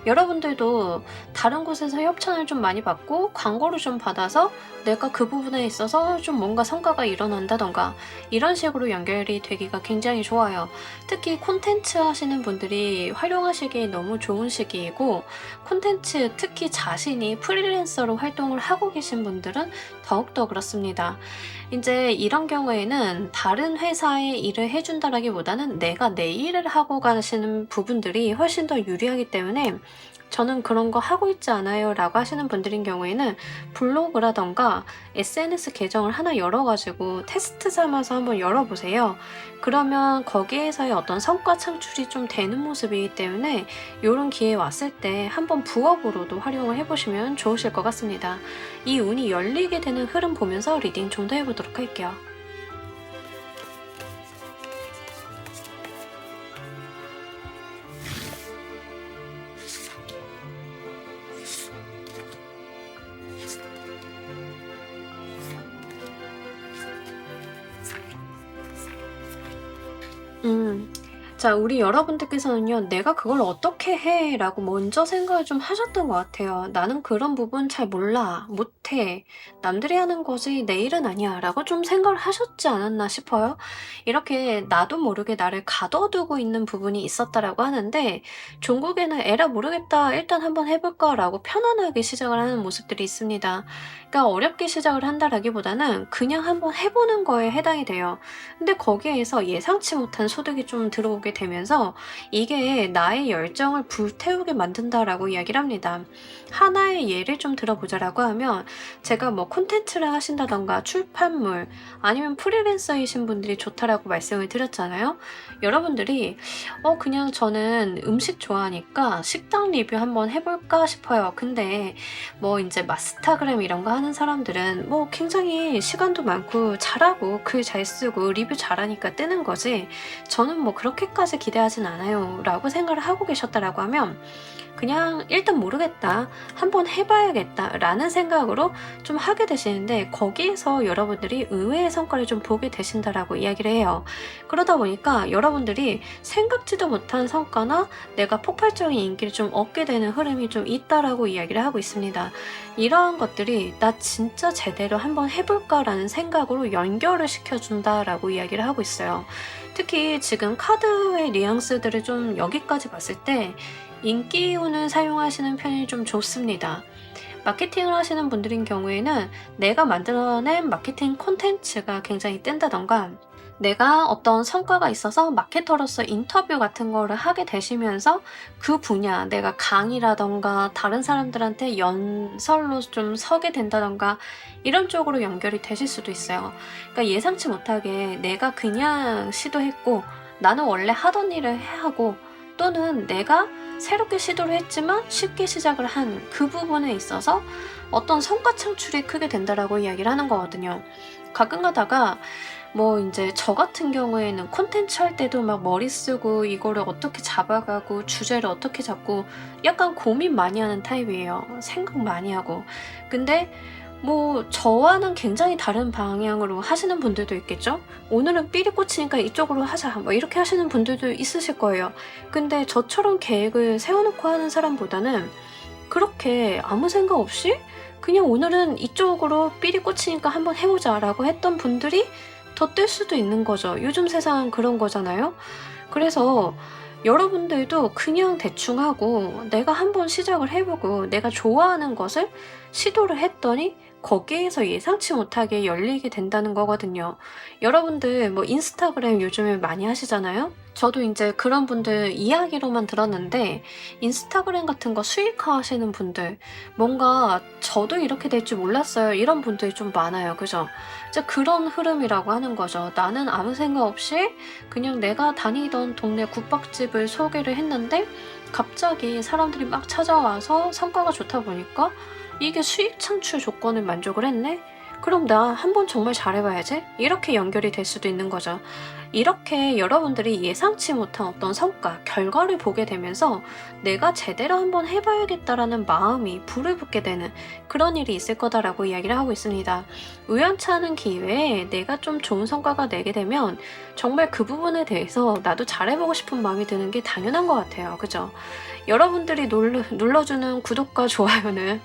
여러분들도 다른 곳에서 협찬을 좀 많이 받고 광고를 좀 받아서 내가 그 부분에 있어서 좀 뭔가 성과가 일어난다던가 이런 식으로 연결이 되기가 굉장히 좋아요. 특히 콘텐츠 하시는 분들이 활용하시기에 너무 좋은 시기이고, 콘텐츠 특히 자신이 프리랜서로 활동을 하고 계신 분들은 더욱더 그렇습니다. 이제 이런 경우에는 다른 회사에 일을 해준다라기보다는 내가 내 일을 하고 가시는 부분들이 훨씬 더 유리하기 때문에 저는 그런 거 하고 있지 않아요 라고 하시는 분들인 경우에는 블로그라던가 SNS 계정을 하나 열어가지고 테스트 삼아서 한번 열어보세요. 그러면 거기에서의 어떤 성과 창출이 좀 되는 모습이기 때문에 이런 기회 왔을 때 한번 부업으로도 활용을 해보시면 좋으실 것 같습니다. 이 운이 열리게 되는 흐름 보면서 리딩 좀 더 해보도록 할게요. 음, 자, 우리 여러분들께서는요, 내가 그걸 어떻게 해? 라고 먼저 생각을 좀 하셨던 것 같아요. 나는 그런 부분 잘 몰라, 못해, 남들이 하는 거지 내 일은 아니야 라고 좀 생각을 하셨지 않았나 싶어요. 이렇게 나도 모르게 나를 가둬두고 있는 부분이 있었다라고 하는데, 종국에는 에라 모르겠다, 일단 한번 해볼까 라고 편안하게 시작을 하는 모습들이 있습니다. 그러니까 어렵게 시작을 한다라기보다는 그냥 한번 해보는 거에 해당이 돼요. 근데 거기에서 예상치 못한 소득이 좀 들어오게 되면서 이게 나의 열정을 불태우게 만든다라고 이야기를 합니다. 하나의 예를 좀 들어보자라고 하면, 제가 뭐 콘텐츠를 하신다던가 출판물 아니면 프리랜서이신 분들이 좋다라고 말씀을 드렸잖아요. 여러분들이 그냥 저는 음식 좋아하니까 식당 리뷰 한번 해볼까 싶어요. 근데 뭐 이제 마스타그램 이런 거 하는 사람들은 뭐 굉장히 시간도 많고 잘하고 글 잘 쓰고 리뷰 잘하니까 뜨는 거지, 저는 뭐 그렇게까지 기대하진 않아요 라고 생각을 하고 계셨다라고 하면, 그냥 일단 모르겠다, 한번 해봐야겠다 라는 생각으로 좀 하게 되시는데, 거기에서 여러분들이 의외의 성과를 좀 보게 되신다라고 이야기를 해요. 그러다 보니까 여러분들이 생각지도 못한 성과나 내가 폭발적인 인기를 좀 얻게 되는 흐름이 좀 있다라고 이야기를 하고 있습니다. 이러한 것들이 나 진짜 제대로 한번 해볼까 라는 생각으로 연결을 시켜준다라고 이야기를 하고 있어요. 특히 지금 카드의 뉘앙스들을 좀 여기까지 봤을 때 인기운을 사용하시는 편이 좀 좋습니다. 마케팅을 하시는 분들인 경우에는 내가 만들어낸 마케팅 콘텐츠가 굉장히 뜬다던가, 내가 어떤 성과가 있어서 마케터로서 인터뷰 같은 거를 하게 되시면서 그 분야, 내가 강의라던가 다른 사람들한테 연설로 좀 서게 된다던가 이런 쪽으로 연결이 되실 수도 있어요. 그러니까 예상치 못하게 내가 그냥 시도했고 나는 원래 하던 일을 하고, 또는 내가 새롭게 시도를 했지만 쉽게 시작을 한 그 부분에 있어서 어떤 성과 창출이 크게 된다라고 이야기를 하는 거거든요. 가끔 가다가 뭐 이제 저 같은 경우에는 콘텐츠 할 때도 막 머리 쓰고 이거를 어떻게 잡아가고 주제를 어떻게 잡고 약간 고민 많이 하는 타입이에요. 생각 많이 하고. 근데 뭐 저와는 굉장히 다른 방향으로 하시는 분들도 있겠죠? 오늘은 삘이 꽂히니까 이쪽으로 하자, 뭐 이렇게 하시는 분들도 있으실 거예요. 근데 저처럼 계획을 세워놓고 하는 사람보다는 그렇게 아무 생각 없이 그냥 오늘은 이쪽으로 삘이 꽂히니까 한번 해보자 라고 했던 분들이 더 뜰 수도 있는 거죠. 요즘 세상은 그런 거잖아요. 그래서 여러분들도 그냥 대충 하고 내가 한번 시작을 해보고 내가 좋아하는 것을 시도를 했더니 거기에서 예상치 못하게 열리게 된다는 거거든요. 여러분들 뭐 인스타그램 요즘에 많이 하시잖아요. 저도 이제 그런 분들 이야기로만 들었는데, 인스타그램 같은 거 수익화 하시는 분들, 뭔가 저도 이렇게 될 줄 몰랐어요 이런 분들이 좀 많아요. 그죠? 이제 그런 흐름이라고 하는 거죠. 나는 아무 생각 없이 그냥 내가 다니던 동네 국밥집을 소개를 했는데 갑자기 사람들이 막 찾아와서 성과가 좋다 보니까 이게 수익 창출 조건을 만족을 했네? 그럼 나 한번 정말 잘해봐야지? 이렇게 연결이 될 수도 있는 거죠. 이렇게 여러분들이 예상치 못한 어떤 성과, 결과를 보게 되면서 내가 제대로 한번 해봐야겠다라는 마음이 불을 붙게 되는 그런 일이 있을 거다라고 이야기를 하고 있습니다. 우연치 않은 기회에 내가 좀 좋은 성과가 내게 되면 정말 그 부분에 대해서 나도 잘해보고 싶은 마음이 드는 게 당연한 것 같아요. 그죠? 여러분들이 눌러주는 구독과 좋아요는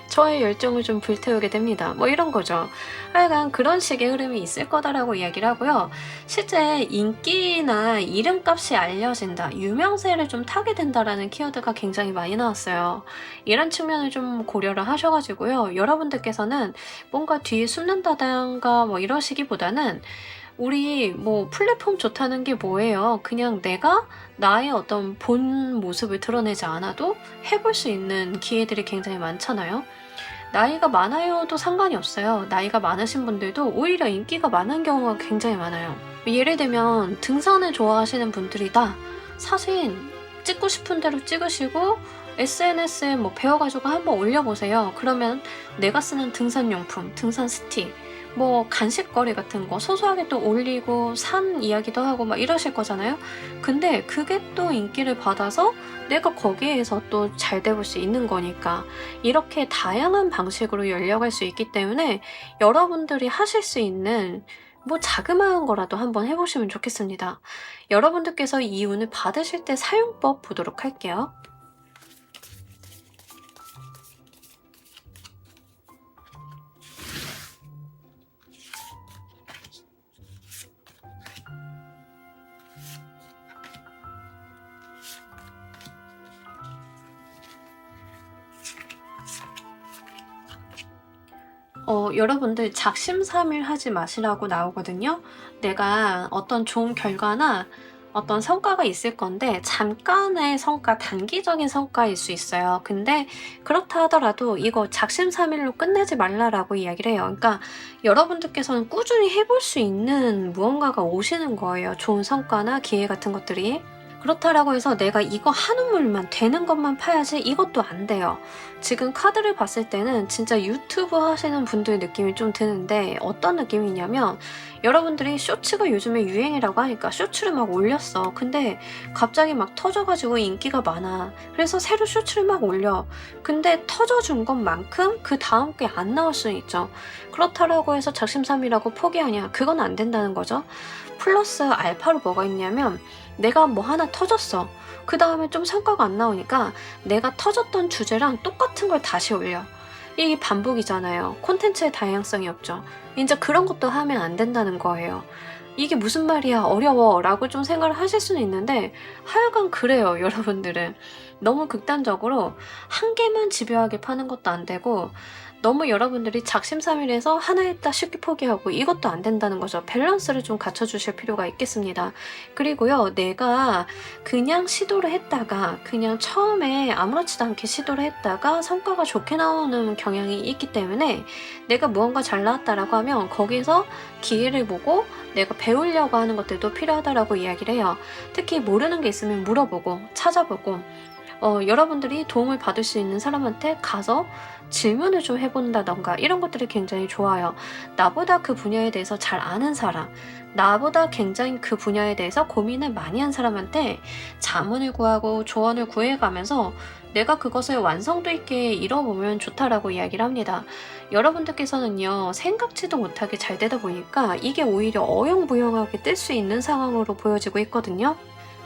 저의 열정을 좀 불태우게 됩니다. 뭐 이런 거죠. 하여간 그런 식의 흐름이 있을 거다라고 이야기를 하고요. 실제 인기나 이름값이 알려진다, 유명세를 좀 타게 된다라는 키워드가 굉장히 많이 나왔어요. 이런 측면을 좀 고려를 하셔가지고요. 여러분들께서는 뭔가 뒤에 숨는다던가 뭐 이러시기보다는, 우리 뭐 플랫폼 좋다는 게 뭐예요? 그냥 내가 나의 어떤 본 모습을 드러내지 않아도 해볼 수 있는 기회들이 굉장히 많잖아요. 나이가 많아요도 상관이 없어요. 나이가 많으신 분들도 오히려 인기가 많은 경우가 굉장히 많아요. 예를 들면 등산을 좋아하시는 분들이다, 사진 찍고 싶은 대로 찍으시고 SNS에 뭐 배워가지고 한번 올려보세요. 그러면 내가 쓰는 등산용품, 등산 스틱, 뭐 간식거리 같은 거 소소하게 또 올리고 산 이야기도 하고 막 이러실 거잖아요. 근데 그게 또 인기를 받아서 내가 거기에서 또 잘 돼볼 수 있는 거니까, 이렇게 다양한 방식으로 열려갈 수 있기 때문에 여러분들이 하실 수 있는 뭐 자그마한 거라도 한번 해보시면 좋겠습니다. 여러분들께서 이 운을 받으실 때 사용법 보도록 할게요. 여러분들 작심삼일하지 마시라고 나오거든요. 내가 어떤 좋은 결과나 어떤 성과가 있을 건데 잠깐의 성과, 단기적인 성과일 수 있어요. 근데 그렇다 하더라도 이거 작심삼일로 끝내지 말라라고 이야기를 해요. 그러니까 여러분들께서는 꾸준히 해볼 수 있는 무언가가 오시는 거예요. 좋은 성과나 기회 같은 것들이. 그렇다라고 해서 내가 이거 한 우물만 되는 것만 파야지 이것도 안 돼요. 지금 카드를 봤을 때는 진짜 유튜브 하시는 분들 느낌이 좀 드는데 어떤 느낌이냐면 여러분들이 쇼츠가 요즘에 유행이라고 하니까 쇼츠를 막 올렸어. 근데 갑자기 막 터져가지고 인기가 많아. 그래서 새로 쇼츠를 막 올려. 근데 터져준 것만큼 그 다음 게 안 나올 수는 있죠. 그렇다라고 해서 작심삼일하고 포기하냐? 그건 안 된다는 거죠. 플러스 알파로 뭐가 있냐면 내가 뭐 하나 터졌어. 그 다음에 좀 성과가 안 나오니까 내가 터졌던 주제랑 똑같은 걸 다시 올려. 이게 반복이잖아요. 콘텐츠의 다양성이 없죠. 이제 그런 것도 하면 안 된다는 거예요. 이게 무슨 말이야 어려워 라고 좀 생각을 하실 수는 있는데 하여간 그래요. 여러분들은 너무 극단적으로 한 개만 집요하게 파는 것도 안 되고 너무 여러분들이 작심삼일해서 하나 했다 쉽게 포기하고 이것도 안 된다는 거죠. 밸런스를 좀 갖춰주실 필요가 있겠습니다. 그리고요, 내가 그냥 시도를 했다가 그냥 처음에 아무렇지도 않게 시도를 했다가 성과가 좋게 나오는 경향이 있기 때문에 내가 무언가 잘 나왔다라고 하면 거기서 기회를 보고 내가 배우려고 하는 것들도 필요하다라고 이야기를 해요. 특히 모르는 게 있으면 물어보고 찾아보고 여러분들이 도움을 받을 수 있는 사람한테 가서 질문을 좀 해본다던가 이런 것들이 굉장히 좋아요. 나보다 그 분야에 대해서 잘 아는 사람, 나보다 굉장히 그 분야에 대해서 고민을 많이 한 사람한테 자문을 구하고 조언을 구해가면서 내가 그것을 완성도 있게 이뤄보면 좋다라고 이야기를 합니다. 여러분들께서는요, 생각지도 못하게 잘 되다 보니까 이게 오히려 어영부영하게 뜰 수 있는 상황으로 보여지고 있거든요.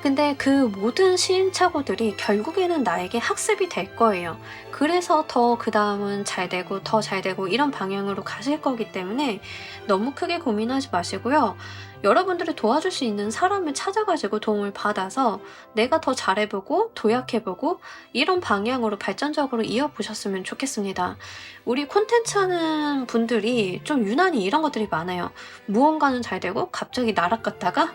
근데 그 모든 시행착오들이 결국에는 나에게 학습이 될 거예요. 그래서 더 그 다음은 잘 되고 더 잘 되고 이런 방향으로 가실 거기 때문에 너무 크게 고민하지 마시고요. 여러분들을 도와줄 수 있는 사람을 찾아가지고 도움을 받아서 내가 더 잘해보고 도약해보고 이런 방향으로 발전적으로 이어보셨으면 좋겠습니다. 우리 콘텐츠 하는 분들이 좀 유난히 이런 것들이 많아요. 무언가는 잘 되고 갑자기 나락갔다가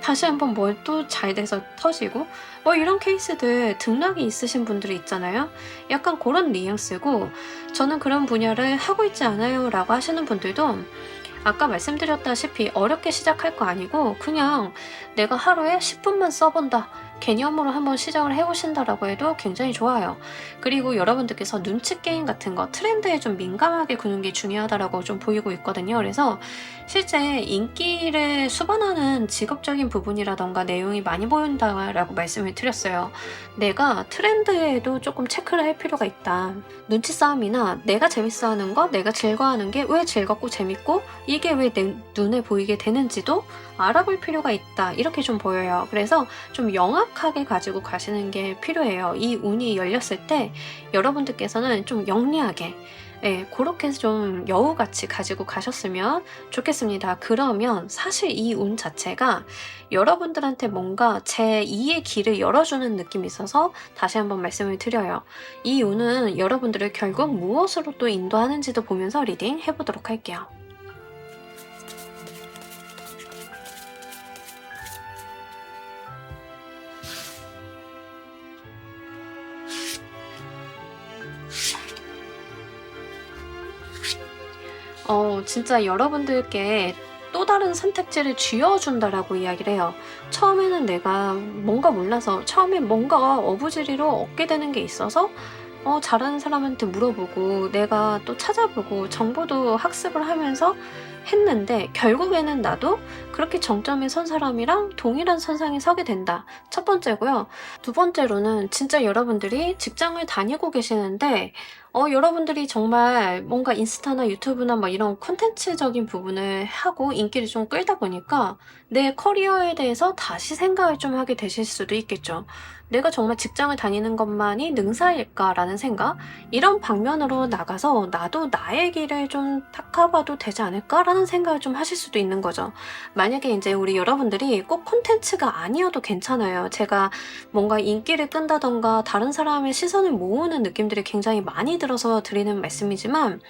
다시 한번 뭘 또 잘 돼서 터지고 뭐 이런 케이스들 등락이 있으신 분들이 있잖아요. 약간 그런 뉘앙스고 저는 그런 분야를 하고 있지 않아요 라고 하시는 분들도 아까 말씀드렸다시피 어렵게 시작할 거 아니고 그냥 내가 하루에 10분만 써본다 개념으로 한번 시작을 해보신다라고 해도 굉장히 좋아요. 그리고 여러분들께서 눈치 게임 같은 거 트렌드에 좀 민감하게 구는 게 중요하다라고 좀 보이고 있거든요. 그래서 실제 인기를 수반하는 직업적인 부분이라던가 내용이 많이 보인다라고 말씀을 드렸어요. 내가 트렌드에도 조금 체크를 할 필요가 있다. 눈치 싸움이나 내가 재밌어하는 거, 내가 즐거워하는 게 왜 즐겁고 재밌고 이게 왜 내 눈에 보이게 되는지도 알아볼 필요가 있다. 이렇게 좀 보여요. 그래서 좀 영악하게 가지고 가시는 게 필요해요. 이 운이 열렸을 때 여러분들께서는 좀 영리하게 그렇게 좀 여우같이 가지고 가셨으면 좋겠습니다. 그러면 사실 이 운 자체가 여러분들한테 뭔가 제2의 길을 열어주는 느낌이 있어서 다시 한번 말씀을 드려요. 이 운은 여러분들을 결국 무엇으로 또 인도하는지도 보면서 리딩 해보도록 할게요. 진짜 여러분들께 또 다른 선택지를 쥐어준다라고 이야기를 해요. 처음에는 내가 뭔가 몰라서 처음에 뭔가 어부지리로 얻게 되는 게 있어서 잘하는 사람한테 물어보고 내가 또 찾아보고 정보도 학습을 하면서 했는데 결국에는 나도 그렇게 정점에 선 사람이랑 동일한 선상에 서게 된다. 첫 번째고요. 두 번째로는 진짜 여러분들이 직장을 다니고 계시는데 여러분들이 정말 뭔가 인스타나 유튜브나 막 이런 콘텐츠적인 부분을 하고 인기를 좀 끌다 보니까 내 커리어에 대해서 다시 생각을 좀 하게 되실 수도 있겠죠. 내가 정말 직장을 다니는 것만이 능사일까라는 생각? 이런 방면으로 나가서 나도 나의 길을 좀 닦아봐도 되지 않을까라는 생각을 좀 하실 수도 있는 거죠. 만약에 이제 우리 여러분들이 꼭 콘텐츠가 아니어도 괜찮아요. 제가 뭔가 인기를 끈다던가 다른 사람의 시선을 모으는 느낌들이 굉장히 많이 들어서 드리는 말씀이지만,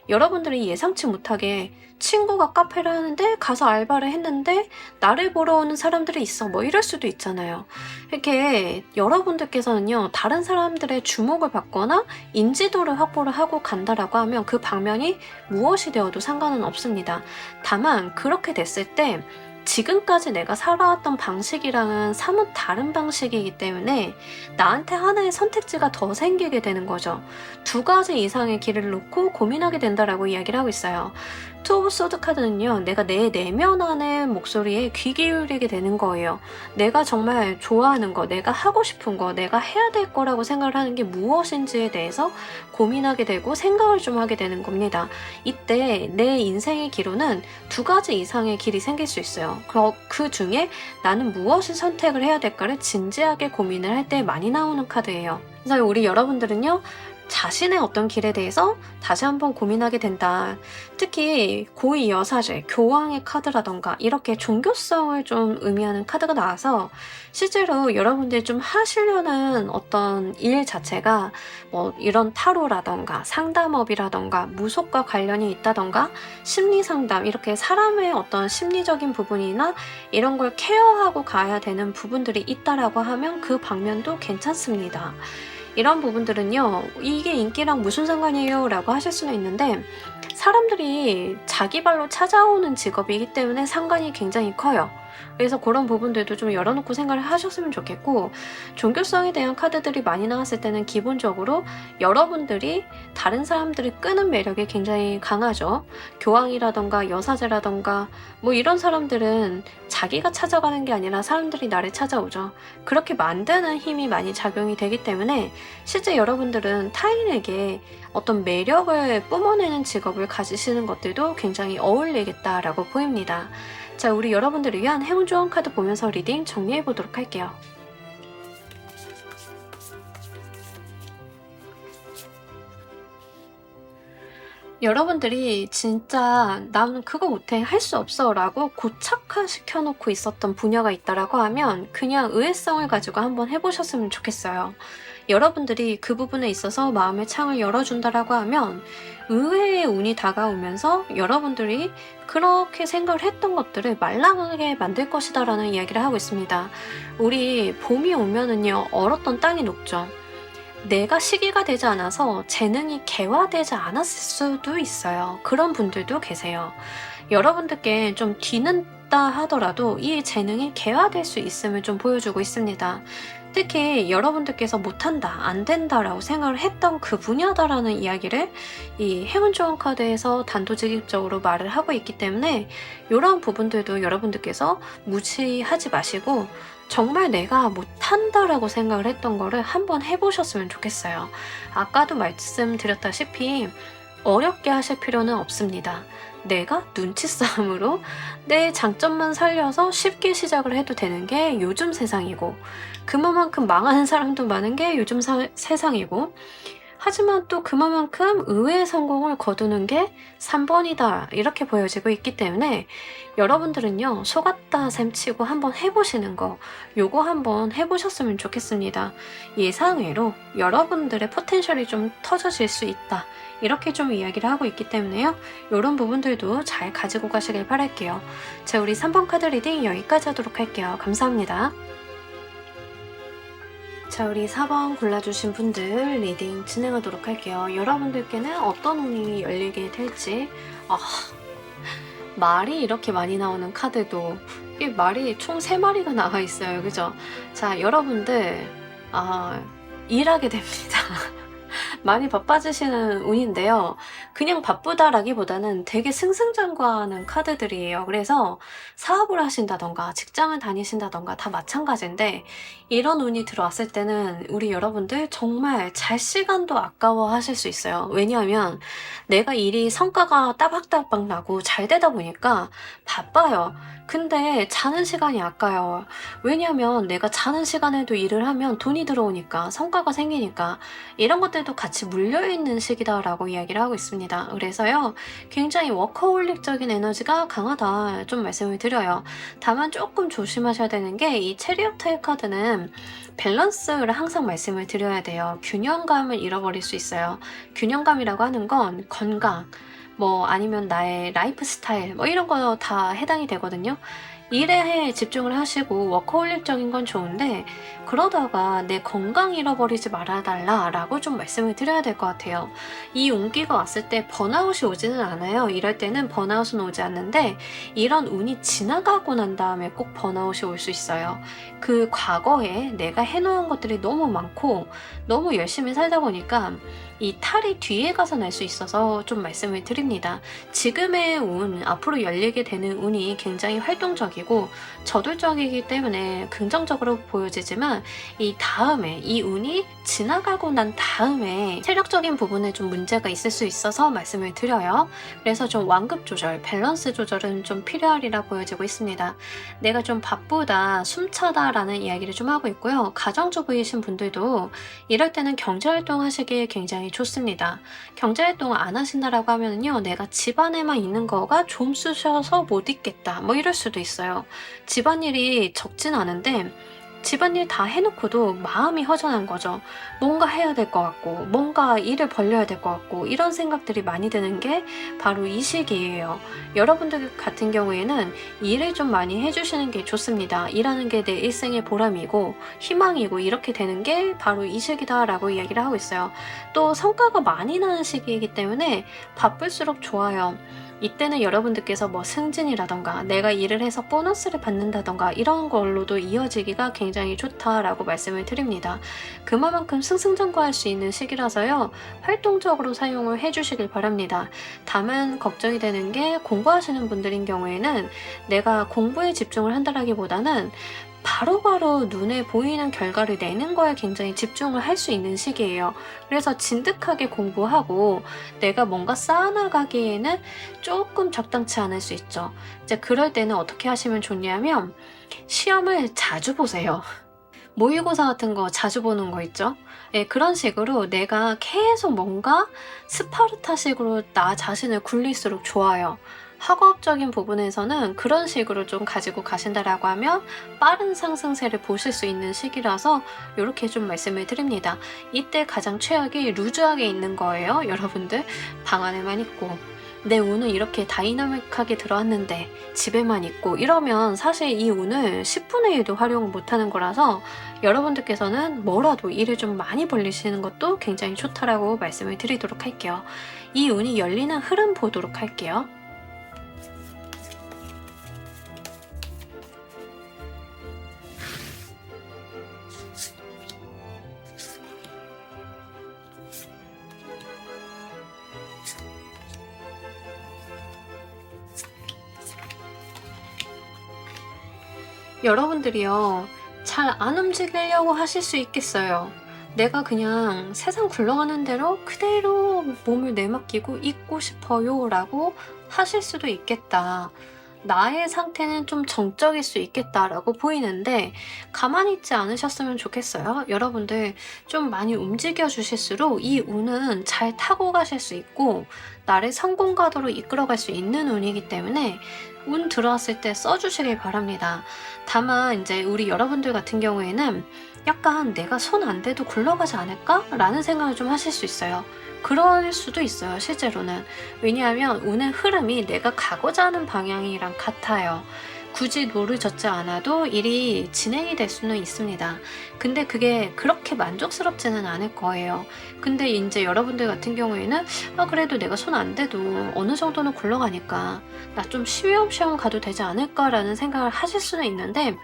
여러분들이 예상치 못하게 친구가 카페를 하는데 가서 알바를 했는데 나를 보러 오는 사람들이 있어, 뭐 이럴 수도 있잖아요. 이렇게 여러분들께서는요, 다른 사람들의 주목을 받거나 인지도를 확보를 하고 간다라고 하면 그 방면이 무엇이 되어도 상관은 없습니다. 다만 그렇게 됐을 때 지금까지 내가 살아왔던 방식이랑은 사뭇 다른 방식이기 때문에 나한테 하나의 선택지가 더 생기게 되는 거죠. 두 가지 이상의 길을 놓고 고민하게 된다라고 이야기를 하고 있어요. 투 오브 소드 카드는요, 내가 내 내면 안의 목소리에 귀 기울이게 되는 거예요. 내가 정말 좋아하는 거, 내가 하고 싶은 거, 내가 해야 될 거라고 생각을 하는 게 무엇인지에 대해서 고민하게 되고 생각을 좀 하게 되는 겁니다. 이때 내 인생의 기로는 두 가지 이상의 길이 생길 수 있어요. 그 중에 나는 무엇을 선택을 해야 될까를 진지하게 고민을 할 때 많이 나오는 카드예요. 그래서 우리 여러분들은요, 자신의 어떤 길에 대해서 다시 한번 고민하게 된다. 특히 고위 여사제, 교황의 카드라던가 이렇게 종교성을 좀 의미하는 카드가 나와서 실제로 여러분들이 좀 하시려는 어떤 일 자체가 뭐 이런 타로라던가 상담업이라던가 무속과 관련이 있다던가 심리상담, 이렇게 사람의 어떤 심리적인 부분이나 이런 걸 케어하고 가야 되는 부분들이 있다라고 하면 그 방면도 괜찮습니다. 이런 부분들은요, 이게 인기랑 무슨 상관이에요? 라고 하실 수는 있는데, 사람들이 자기 발로 찾아오는 직업이기 때문에 상관이 굉장히 커요. 그래서 그런 부분들도 좀 열어놓고 생각을 하셨으면 좋겠고, 종교성에 대한 카드들이 많이 나왔을 때는 기본적으로 여러분들이 다른 사람들을 끄는 매력이 굉장히 강하죠. 교황이라던가 여사제라던가 뭐 이런 사람들은 자기가 찾아가는 게 아니라 사람들이 나를 찾아오죠. 그렇게 만드는 힘이 많이 작용이 되기 때문에 실제 여러분들은 타인에게 어떤 매력을 뿜어내는 직업을 가지시는 것들도 굉장히 어울리겠다라고 보입니다. 자, 우리 여러분들을 위한 행운 조언 카드 보면서 리딩 정리해 보도록 할게요. 여러분들이 진짜 나는 그거 못해, 할 수 없어 라고 고착화시켜 놓고 있었던 분야가 있다라고 하면 그냥 의외성을 가지고 한번 해보셨으면 좋겠어요. 여러분들이 그 부분에 있어서 마음의 창을 열어준다라고 하면 의외의 운이 다가오면서 여러분들이 그렇게 생각을 했던 것들을 말랑하게 만들 것이다 라는 이야기를 하고 있습니다. 우리 봄이 오면은요, 얼었던 땅이 녹죠. 내가 시기가 되지 않아서 재능이 개화되지 않았을 수도 있어요. 그런 분들도 계세요. 여러분들께 좀 뒤늦다 하더라도 이 재능이 개화될 수 있음을 좀 보여주고 있습니다. 특히 여러분들께서 못한다, 안 된다라고 생각을 했던 그 분야다라는 이야기를 이 행운 조언 카드에서 단도직입적으로 말을 하고 있기 때문에 이런 부분들도 여러분들께서 무시하지 마시고 정말 내가 못한다라고 생각을 했던 거를 한번 해보셨으면 좋겠어요. 아까도 말씀드렸다시피 어렵게 하실 필요는 없습니다. 내가 눈치 싸움으로 내 장점만 살려서 쉽게 시작을 해도 되는 게 요즘 세상이고, 그만큼 망하는 사람도 많은 게 요즘 세상이고, 하지만 또 그만큼 의외의 성공을 거두는 게 3번이다 이렇게 보여지고 있기 때문에 여러분들은요, 속았다 셈치고 한번 해보시는 거, 요거 한번 해보셨으면 좋겠습니다. 예상외로 여러분들의 포텐셜이 좀 터져질 수 있다, 이렇게 좀 이야기를 하고 있기 때문에요, 이런 부분들도 잘 가지고 가시길 바랄게요. 자, 우리 3번 카드 리딩 여기까지 하도록 할게요. 감사합니다. 자, 우리 4번 골라주신 분들 리딩 진행하도록 할게요. 여러분들께는 어떤 운이 열리게 될지. 말이 이렇게 많이 나오는 카드도, 이 말이 총 3마리가 나와 있어요. 그죠? 자, 여러분들 일하게 됩니다. 많이 바빠지시는 운인데요. 그냥 바쁘다라기보다는 되게 승승장구하는 카드들이에요. 그래서 사업을 하신다던가 직장을 다니신다던가 다 마찬가지인데 이런 운이 들어왔을 때는 우리 여러분들 정말 잘 시간도 아까워하실 수 있어요. 왜냐하면 내가 일이 성과가 따박따박 나고 잘 되다 보니까 바빠요. 근데 자는 시간이 아까워요. 왜냐하면 내가 자는 시간에도 일을 하면 돈이 들어오니까 성과가 생기니까 이런 것들도 같이 물려있는 시기다라고 이야기를 하고 있습니다. 그래서요, 굉장히 워커홀릭적인 에너지가 강하다 좀 말씀을 드려요. 다만 조금 조심하셔야 되는 게 이 체리어트의 카드는 밸런스를 항상 말씀을 드려야 돼요. 균형감을 잃어버릴 수 있어요. 균형감이라고 하는 건 건강, 뭐 아니면 나의 라이프 스타일 뭐 이런 거 다 해당이 되거든요. 일에 집중을 하시고 워커홀릭적인 건 좋은데 그러다가 내 건강 잃어버리지 말아달라라고 좀 말씀을 드려야 될 것 같아요. 이 운기가 왔을 때 번아웃이 오지는 않아요. 이럴 때는 번아웃은 오지 않는데 이런 운이 지나가고 난 다음에 꼭 번아웃이 올 수 있어요. 그 과거에 내가 해놓은 것들이 너무 많고 너무 열심히 살다 보니까 이 탈이 뒤에 가서 날 수 있어서 좀 말씀을 드립니다. 지금의 운, 앞으로 열리게 되는 운이 굉장히 활동적이고 저돌적이기 때문에 긍정적으로 보여지지만 이 다음에 이 운이 지나가고 난 다음에 체력적인 부분에 좀 문제가 있을 수 있어서 말씀을 드려요. 그래서 좀 완급 조절, 밸런스 조절은 좀 필요하리라 보여지고 있습니다. 내가 좀 바쁘다, 숨차다 라는 이야기를 좀 하고 있고요. 가정주부이신 분들도 이럴 때는 경제활동 하시기에 굉장히 좋습니다. 경제활동 안 하신다라고 하면요, 내가 집안에만 있는 거가 좀 쑤셔서 못 있겠다 뭐 이럴 수도 있어요. 집안일이 적진 않은데 집안일 다 해놓고도 마음이 허전한 거죠. 뭔가 해야 될 것 같고 뭔가 일을 벌려야 될 것 같고 이런 생각들이 많이 드는 게 바로 이 시기예요. 여러분들 같은 경우에는 일을 좀 많이 해주시는 게 좋습니다. 일하는 게 내 일생의 보람이고 희망이고 이렇게 되는 게 바로 이 시기다라고 이야기를 하고 있어요. 또 성과가 많이 나는 시기이기 때문에 바쁠수록 좋아요. 이때는 여러분들께서 뭐 승진이라던가 내가 일을 해서 보너스를 받는다던가 이런 걸로도 이어지기가 굉장히 좋다라고 말씀을 드립니다. 그만큼 승승장구할 수 있는 시기라서요. 활동적으로 사용을 해주시길 바랍니다. 다만 걱정이 되는 게 공부하시는 분들인 경우에는 내가 공부에 집중을 한다라기보다는 바로바로 눈에 보이는 결과를 내는 거에 굉장히 집중을 할 수 있는 시기예요. 그래서 진득하게 공부하고 내가 뭔가 쌓아나가기에는 조금 적당치 않을 수 있죠. 이제 그럴 때는 어떻게 하시면 좋냐면 시험을 자주 보세요. 모의고사 같은 거 자주 보는 거 있죠? 예, 그런 식으로 내가 계속 뭔가 스파르타식으로 나 자신을 굴릴수록 좋아요. 학업적인 부분에서는 그런 식으로 좀 가지고 가신다라고 하면 빠른 상승세를 보실 수 있는 시기라서 이렇게 좀 말씀을 드립니다. 이때 가장 최악이 루즈하게 있는 거예요. 여러분들 방 안에만 있고 내 운은 이렇게 다이나믹하게 들어왔는데 집에만 있고 이러면 사실 이 운을 10분의 1도 활용을 못하는 거라서 여러분들께서는 뭐라도 일을 좀 많이 벌리시는 것도 굉장히 좋다라고 말씀을 드리도록 할게요. 이 운이 열리는 흐름 보도록 할게요. 여러분들이요, 잘 안 움직이려고 하실 수 있겠어요. 내가 그냥 세상 굴러가는 대로 그대로 몸을 내맡기고 있고 싶어요 라고 하실 수도 있겠다. 나의 상태는 좀 정적일 수 있겠다라고 보이는데 가만히 있지 않으셨으면 좋겠어요. 여러분들 좀 많이 움직여 주실수록 이 운은 잘 타고 가실 수 있고 나를 성공가도로 이끌어갈 수 있는 운이기 때문에 운 들어왔을 때 써주시길 바랍니다. 다만 이제 우리 여러분들 같은 경우에는 약간 내가 손 안 대도 굴러가지 않을까? 라는 생각을 좀 하실 수 있어요. 그럴 수도 있어요, 실제로는. 왜냐하면 운의 흐름이 내가 가고자 하는 방향이랑 같아요. 굳이 노를 젓지 않아도 일이 진행이 될 수는 있습니다. 근데 그게 그렇게 만족스럽지는 않을 거예요. 근데 이제 여러분들 같은 경우에는 그래도 내가 손 안 대도 어느 정도는 굴러가니까 나 좀 쉬엄쉬엄 가도 되지 않을까라는 생각을 하실 수는 있는데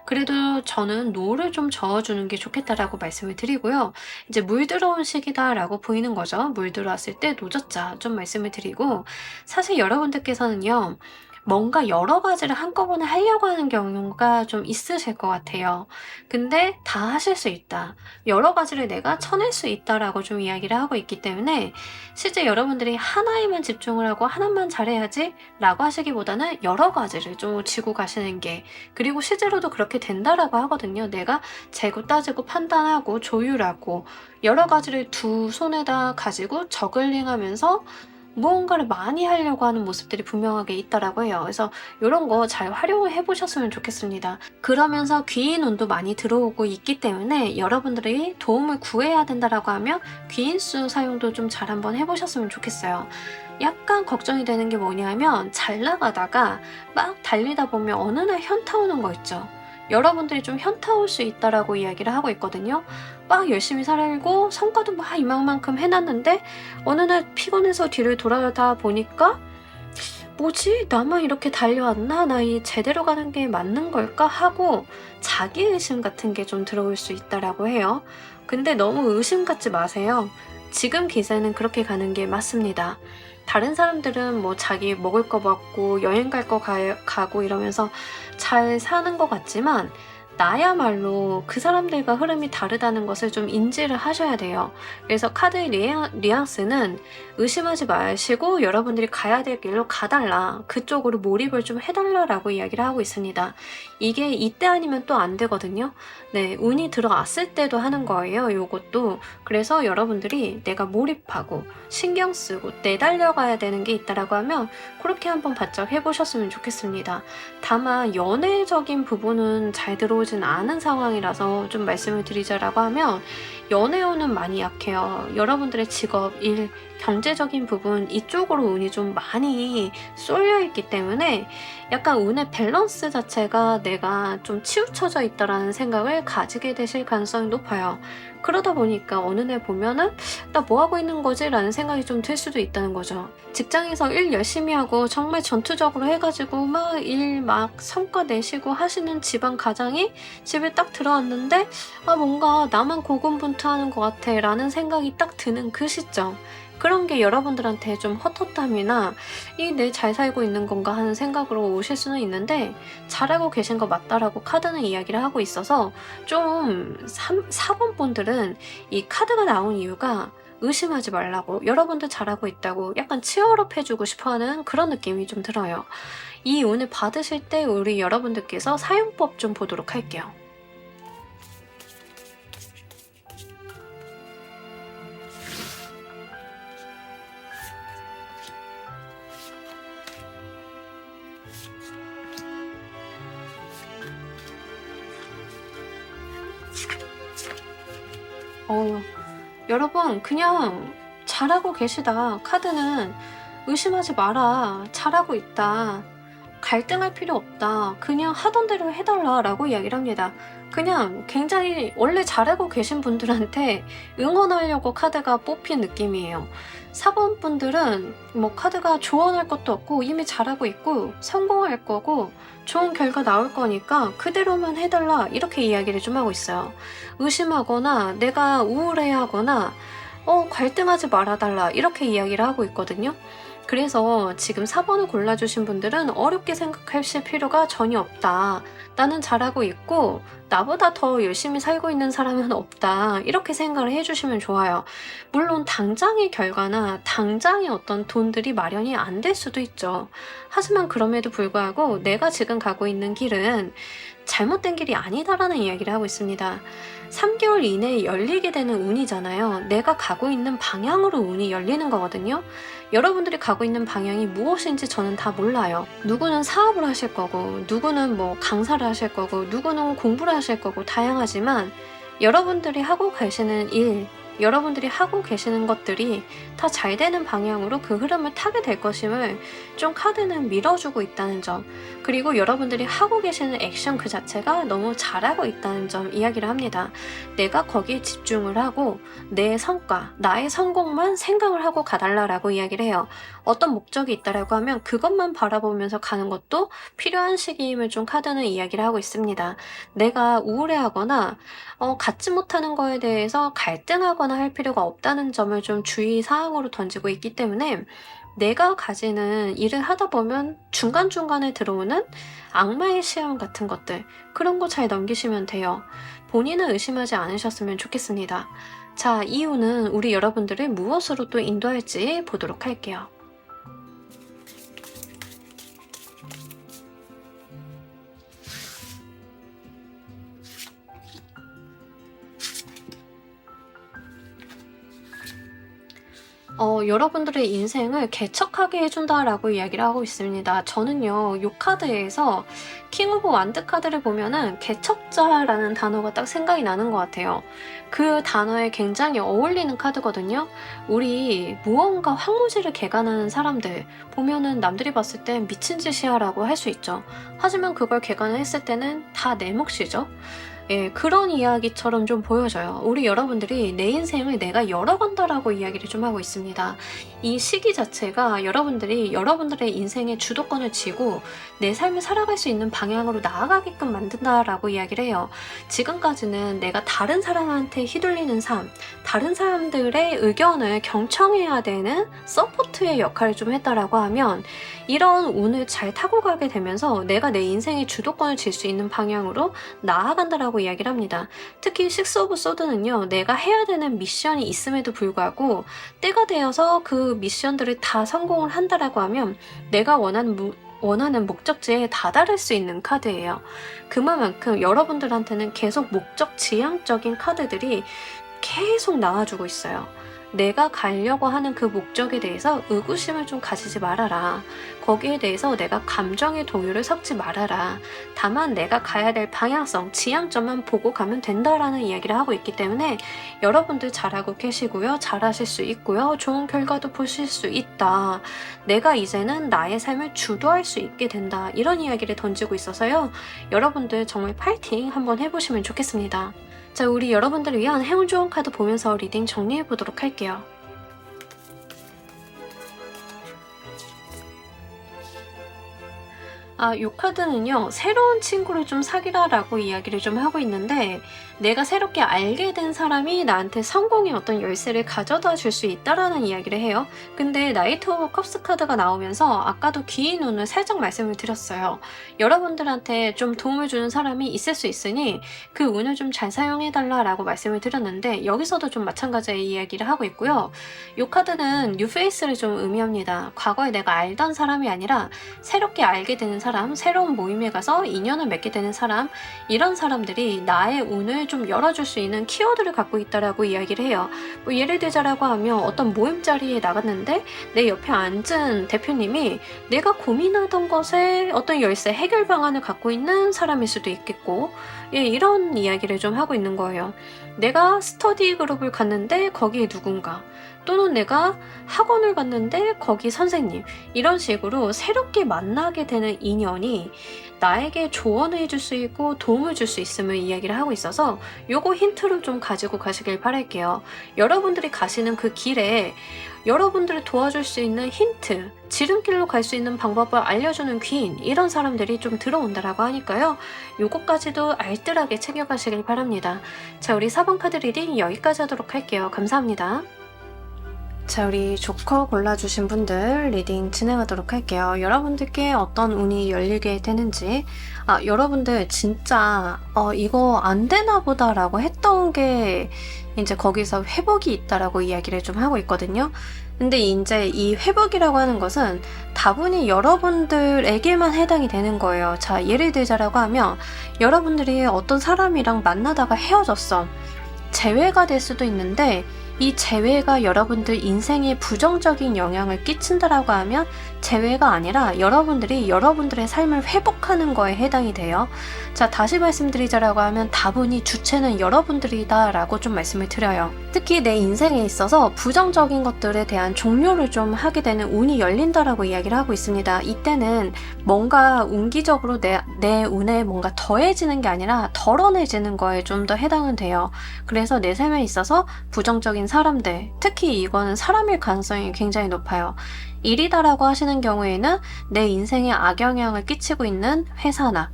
그래도 저는 노를 좀 저어주는 게 좋겠다라고 말씀을 드리고요. 이제 물 들어온 시기다라고 보이는 거죠. 물 들어왔을 때 노젓자 좀 말씀을 드리고, 사실 여러분들께서는요, 뭔가 여러 가지를 한꺼번에 하려고 하는 경우가 좀 있으실 것 같아요. 근데 다 하실 수 있다. 여러 가지를 내가 쳐낼 수 있다라고 좀 이야기를 하고 있기 때문에, 실제 여러분들이 하나에만 집중을 하고 하나만 잘해야지 라고 하시기보다는 여러 가지를 좀 쥐고 가시는 게, 그리고 실제로도 그렇게 된다라고 하거든요. 내가 재고 따지고 판단하고 조율하고 여러 가지를 두 손에다 가지고 저글링하면서 무언가를 많이 하려고 하는 모습들이 분명하게 있다라고 해요. 그래서 이런 거 잘 활용을 해보셨으면 좋겠습니다. 그러면서 귀인 운도 많이 들어오고 있기 때문에 여러분들이 도움을 구해야 된다라고 하면 귀인수 사용도 좀 잘 한번 해보셨으면 좋겠어요. 약간 걱정이 되는 게 뭐냐면, 잘 나가다가 막 달리다 보면 어느 날 현타 오는 거 있죠. 여러분들이 좀 현타 올 수 있다라고 이야기를 하고 있거든요. 막 열심히 살고 성과도 막 이만큼 해놨는데 어느 날 피곤해서 뒤를 돌아다 보니까, 뭐지? 나만 이렇게 달려왔나? 나 이 제대로 가는 게 맞는 걸까? 하고 자기의심 같은 게 좀 들어올 수 있다라고 해요. 근데 너무 의심 갖지 마세요. 지금 기세는 그렇게 가는 게 맞습니다. 다른 사람들은 뭐 자기 먹을 거 먹고 여행 갈 거 가고 이러면서 잘 사는 것 같지만, 나야말로 그 사람들과 흐름이 다르다는 것을 좀 인지를 하셔야 돼요. 그래서 카드의 뉘앙스는 의심하지 마시고 여러분들이 가야 될 길로 가달라, 그쪽으로 몰입을 좀 해달라라고 이야기를 하고 있습니다. 이게 이때 아니면 또 안 되거든요. 네, 운이 들어왔을 때도 하는 거예요, 요것도. 그래서 여러분들이 내가 몰입하고 신경 쓰고 내달려가야 되는 게 있다라고 하면 그렇게 한번 바짝 해보셨으면 좋겠습니다. 다만 연애적인 부분은 잘 들어오진 않은 상황이라서 좀 말씀을 드리자라고 하면, 연애운은 많이 약해요. 여러분들의 직업, 일, 경제적인 부분, 이쪽으로 운이 좀 많이 쏠려 있기 때문에 약간 운의 밸런스 자체가 내가 좀 치우쳐져 있다라는 생각을 가지게 되실 가능성이 높아요. 그러다 보니까 어느 날 보면은 나 뭐 하고 있는 거지? 라는 생각이 좀 들 수도 있다는 거죠. 직장에서 일 열심히 하고 정말 전투적으로 해가지고 막 일 막 성과 내시고 하시는 집안 가장이 집에 딱 들어왔는데, 뭔가 나만 고군분투하는 것 같아 라는 생각이 딱 드는 그 시점, 그런 게 여러분들한테 좀 헛헛함이나 이 내 잘 살고 있는 건가 하는 생각으로 오실 수는 있는데, 잘하고 계신 거 맞다라고 카드는 이야기를 하고 있어서, 좀 4번 분들은 이 카드가 나온 이유가 의심하지 말라고, 여러분들 잘하고 있다고 약간 치얼업 해주고 싶어하는 그런 느낌이 좀 들어요. 이 운을 받으실 때 우리 여러분들께서 사용법 좀 보도록 할게요. 어, 여러분 그냥 잘하고 계시다. 카드는 의심하지 마라. 잘하고 있다. 갈등할 필요 없다. 그냥 하던 대로 해달라 라고 이야기를 합니다. 그냥 굉장히 원래 잘하고 계신 분들한테 응원하려고 카드가 뽑힌 느낌이에요. 4번 분들은 뭐 카드가 조언할 것도 없고 이미 잘하고 있고 성공할 거고 좋은 결과 나올 거니까 그대로만 해달라, 이렇게 이야기를 좀 하고 있어요. 의심하거나 내가 우울해하거나 갈등하지 말아달라, 이렇게 이야기를 하고 있거든요. 그래서 지금 4번을 골라주신 분들은 어렵게 생각하실 필요가 전혀 없다. 나는 잘하고 있고 나보다 더 열심히 살고 있는 사람은 없다. 이렇게 생각을 해주시면 좋아요. 물론 당장의 결과나 당장의 어떤 돈들이 마련이 안 될 수도 있죠. 하지만 그럼에도 불구하고 내가 지금 가고 있는 길은 잘못된 길이 아니다라는 이야기를 하고 있습니다. 3개월 이내에 열리게 되는 운이잖아요. 내가 가고 있는 방향으로 운이 열리는 거거든요. 여러분들이 가고 있는 방향이 무엇인지 저는 다 몰라요. 누구는 사업을 하실 거고, 누구는 뭐 강사를 하실 거고, 누구는 공부를 하실 거고, 다양하지만 여러분들이 하고 계시는 일, 여러분들이 하고 계시는 것들이 다 잘 되는 방향으로 그 흐름을 타게 될 것임을 좀 카드는 밀어주고 있다는 점, 그리고 여러분들이 하고 계시는 액션 그 자체가 너무 잘하고 있다는 점 이야기를 합니다. 내가 거기에 집중을 하고 내 성과, 나의 성공만 생각을 하고 가달라라고 이야기를 해요. 어떤 목적이 있다라고 하면 그것만 바라보면서 가는 것도 필요한 시기임을 좀 카드는 이야기를 하고 있습니다. 내가 우울해하거나 갖지 못하는 거에 대해서 갈등하거나 할 필요가 없다는 점을 좀 주의사항으로 던지고 있기 때문에 내가 가지는 일을 하다 보면 중간중간에 들어오는 악마의 시험 같은 것들, 그런 거 잘 넘기시면 돼요. 본인은 의심하지 않으셨으면 좋겠습니다. 자, 이유는 우리 여러분들을 무엇으로 또 인도할지 보도록 할게요. 여러분들의 인생을 개척하게 해준다라고 이야기를 하고 있습니다. 저는요, 이 카드에서 킹 오브 완드 카드를 보면은 개척자라는 단어가 딱 생각이 나는 것 같아요. 그 단어에 굉장히 어울리는 카드거든요. 우리 무언가 황무지를 개간하는 사람들 보면은 남들이 봤을 땐 미친 짓이야 라고 할 수 있죠. 하지만 그걸 개간을 했을 때는 다 내 몫이죠. 예, 그런 이야기처럼 좀 보여져요. 우리 여러분들이 내 인생을 내가 열어간다라고 이야기를 좀 하고 있습니다. 이 시기 자체가 여러분들이 여러분들의 인생의 주도권을 쥐고 내 삶을 살아갈 수 있는 방향으로 나아가게끔 만든다라고 이야기를 해요. 지금까지는 내가 다른 사람한테 휘둘리는 삶, 다른 사람들의 의견을 경청해야 되는 서포트의 역할을 좀 했다라고 하면 이런 운을 잘 타고 가게 되면서 내가 내 인생의 주도권을 쥘 수 있는 방향으로 나아간다라고 이야기를 합니다. 특히 식스 오브 소드는요, 내가 해야 되는 미션이 있음에도 불구하고 때가 되어서 그 미션들을 다 성공을 한다라고 하면 내가 원하는 목적지에 다다를 수 있는 카드예요. 그만큼 여러분들한테는 계속 목적 지향적인 카드들이 계속 나와주고 있어요. 내가 가려고 하는 그 목적에 대해서 의구심을 좀 가지지 말아라. 거기에 대해서 내가 감정의 동요를 섞지 말아라. 다만 내가 가야 될 방향성, 지향점만 보고 가면 된다라는 이야기를 하고 있기 때문에 여러분들 잘하고 계시고요. 잘하실 수 있고요. 좋은 결과도 보실 수 있다. 내가 이제는 나의 삶을 주도할 수 있게 된다. 이런 이야기를 던지고 있어서요. 여러분들 정말 파이팅 한번 해보시면 좋겠습니다. 자, 우리 여러분들을 위한 행운 좋은 카드 보면서 리딩 정리해 보도록 할게요. 이 카드는요, 새로운 친구를 좀 사귀라라고 이야기를 좀 하고 있는데, 내가 새롭게 알게 된 사람이 나한테 성공의 어떤 열쇠를 가져다 줄 수 있다라는 이야기를 해요. 근데 나이트 오브 컵스 카드가 나오면서 아까도 긴 운을 살짝 말씀을 드렸어요. 여러분들한테 좀 도움을 주는 사람이 있을 수 있으니 그 운을 좀 잘 사용해달라라고 말씀을 드렸는데, 여기서도 좀 마찬가지의 이야기를 하고 있고요. 이 카드는 뉴페이스를 좀 의미합니다. 과거에 내가 알던 사람이 아니라 새롭게 알게 되는 사람, 새로운 모임에 가서 인연을 맺게 되는 사람, 이런 사람들이 나의 운을 좀 열어줄 수 있는 키워드를 갖고 있다라고 이야기를 해요. 뭐 예를 들자라고 하면 어떤 모임 자리에 나갔는데 내 옆에 앉은 대표님이 내가 고민하던 것에 어떤 열쇠 해결 방안을 갖고 있는 사람일 수도 있겠고, 예, 이런 이야기를 좀 하고 있는 거예요. 내가 스터디 그룹을 갔는데 거기에 누군가, 또는 내가 학원을 갔는데 거기 선생님, 이런 식으로 새롭게 만나게 되는 인연이 나에게 조언을 해줄 수 있고 도움을 줄 수 있음을 이야기를 하고 있어서 요거 힌트로 좀 가지고 가시길 바랄게요. 여러분들이 가시는 그 길에 여러분들을 도와줄 수 있는 힌트, 지름길로 갈 수 있는 방법을 알려주는 귀인, 이런 사람들이 좀 들어온다라고 하니까요. 요거까지도 알뜰하게 챙겨가시길 바랍니다. 자, 우리 4번 카드 리딩 여기까지 하도록 할게요. 감사합니다. 자, 우리 조커 골라주신 분들 리딩 진행하도록 할게요. 여러분들께 어떤 운이 열리게 되는지, 여러분들 진짜 이거 안 되나 보다 라고 했던 게 이제 거기서 회복이 있다라고 이야기를 좀 하고 있거든요. 근데 이제 이 회복이라고 하는 것은 다분히 여러분들에게만 해당이 되는 거예요. 자, 예를 들자라고 하면 여러분들이 어떤 사람이랑 만나다가 헤어졌어. 재회가 될 수도 있는데 이 재회가 여러분들 인생에 부정적인 영향을 끼친다라고 하면 재회가 아니라 여러분들이 여러분들의 삶을 회복하는 거에 해당이 돼요. 자, 다시 말씀드리자라고 하면 다분히 주체는 여러분들이다 라고 좀 말씀을 드려요. 특히 내 인생에 있어서 부정적인 것들에 대한 종료를 좀 하게 되는 운이 열린다라고 이야기를 하고 있습니다. 이때는 뭔가 운기적으로 내 운에 뭔가 더해지는 게 아니라 덜어내지는 거에 좀 더 해당은 돼요. 그래서 내 삶에 있어서 부정적인 사람들, 특히 이거는 사람일 가능성이 굉장히 높아요. 일이다라고 하시는 경우에는 내 인생에 악영향을 끼치고 있는 회사나